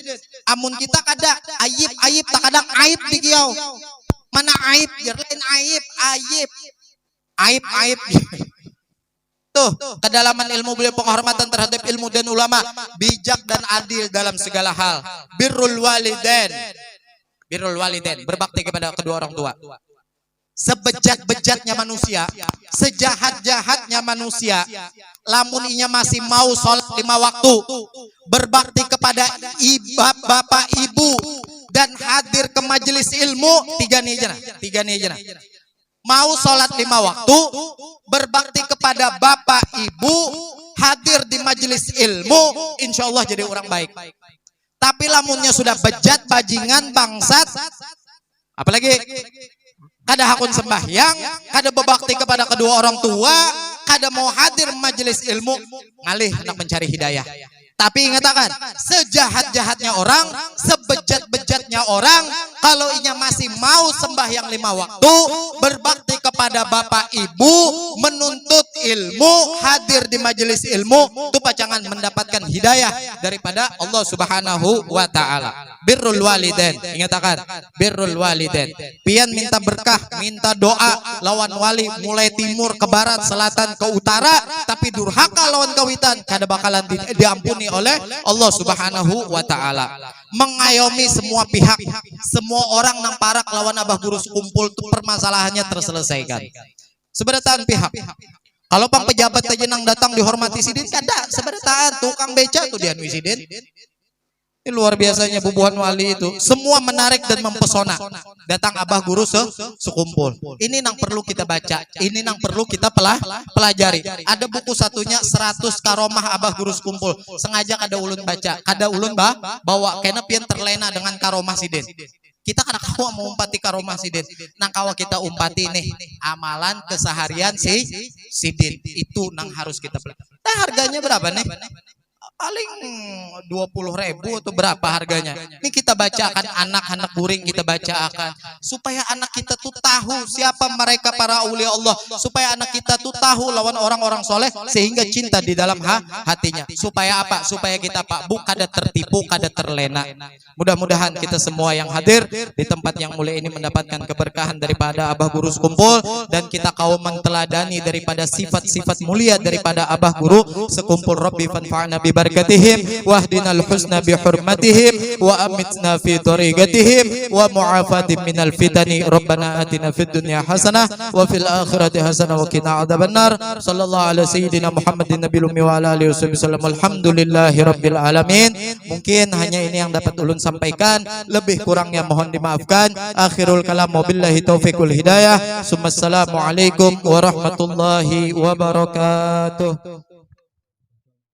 Amun kita kada aib tak kadang aib dikiyo. Mana aib? Lain aib. Tuh, kedalaman ilmu beliau, penghormatan terhadap ilmu dan ulama, bijak dan adil dalam segala hal. Birrul walidain, berbakti kepada kedua orang tua. Sebejat-bejatnya manusia, sejahat-jahatnya manusia, lamun inya masih mau sholat 5 waktu, berbakti kepada bapak ibu dan hadir ke majelis ilmu, tiga nih aja. Mau sholat 5 waktu, berbakti kepada bapak ibu, hadir di majelis ilmu, insya Allah jadi orang baik. Tapi lamunnya sudah bejat, bajingan, bangsat, apalagi kada hakun sembahyang, kada berbakti kepada kedua orang tua, kada mau hadir majelis ilmu, ngalih hendak mencari hidayah. Tapi ingatkan, sejahat-jahatnya orang, sebejat-bejatnya orang, kalau inya masih mau sembahyang 5 waktu, berbakti kepada bapak ibu, menuntut ilmu, hadir di majelis ilmu, itu pacangan mendapatkan hidayah daripada Allah Subhanahu wa taala. Birrul walidain, ingatkan, birrul walidain. Pian minta berkah, minta doa lawan wali mulai timur ke barat, selatan ke utara, tapi durhaka lawan kawitan kada bakalan diampuni oleh Allah Subhanahu wa taala. Mengayomi semua pihak, semua orang nang parak lawan Abah Guru Sekumpul itu permasalahannya terselesaikan. Seberatan pihak. Kalau pang pejabat aja nang datang dihormati Sidin, kada seberatan tukang beca tuh dia Sidin. Ini luar biasanya bubuhan wali itu. Semua menarik dan mempesona. Datang Abah Guru Sekumpul. Ini nang perlu kita baca. Ini nang perlu kita pelajari. Ada buku satunya 100 karomah Abah Guru Sekumpul. Sengaja kada ulun baca. Kada ulun bawa. Karena pian terlena dengan karomah Sidin. Kita kada kawa mau umpati karomah Sidin. Nang kawa kita umpati nih. Amalan keseharian Sidin. Itu nang harus kita pelajari. Nah harganya berapa nih? Paling 20.000 atau berapa harganya. Ini kita bacakan anak-anak guring, kita bacakan supaya anak kita tuh tahu siapa mereka para aulia Allah, supaya anak kita tuh tahu lawan orang-orang soleh sehingga cinta di dalam hatinya. Supaya apa? Supaya kita Pak Bu kada tertipu, kada terlena. Mudah-mudahan kita semua yang hadir di tempat yang mulia ini mendapatkan keberkahan daripada Abah Guru Sekumpul, dan kita kaum menteladani daripada sifat-sifat mulia daripada Abah Guru Sekumpul. Rabbi fanfa'na bi barakatihim wahdinal husna bi hurmatihim wa amitna fi tariqatihim wa mu'afatim minal fitani. Rabbana atina fid dunya hasanah wa fil akhirati hasanah wa qina adzabannar. Sallallahu ala sayyidina Muhammadin nabiyil ummi wa ala alihi wasallam. Alhamdulillahi rabbil alamin. Mungkin hanya ini yang dapat ulun sampaikan, lebih kurangnya mohon dimaafkan. Akhirul kalam, wabillahi taufiqul hidayah. Assalamualaikum warahmatullahi wabarakatuh.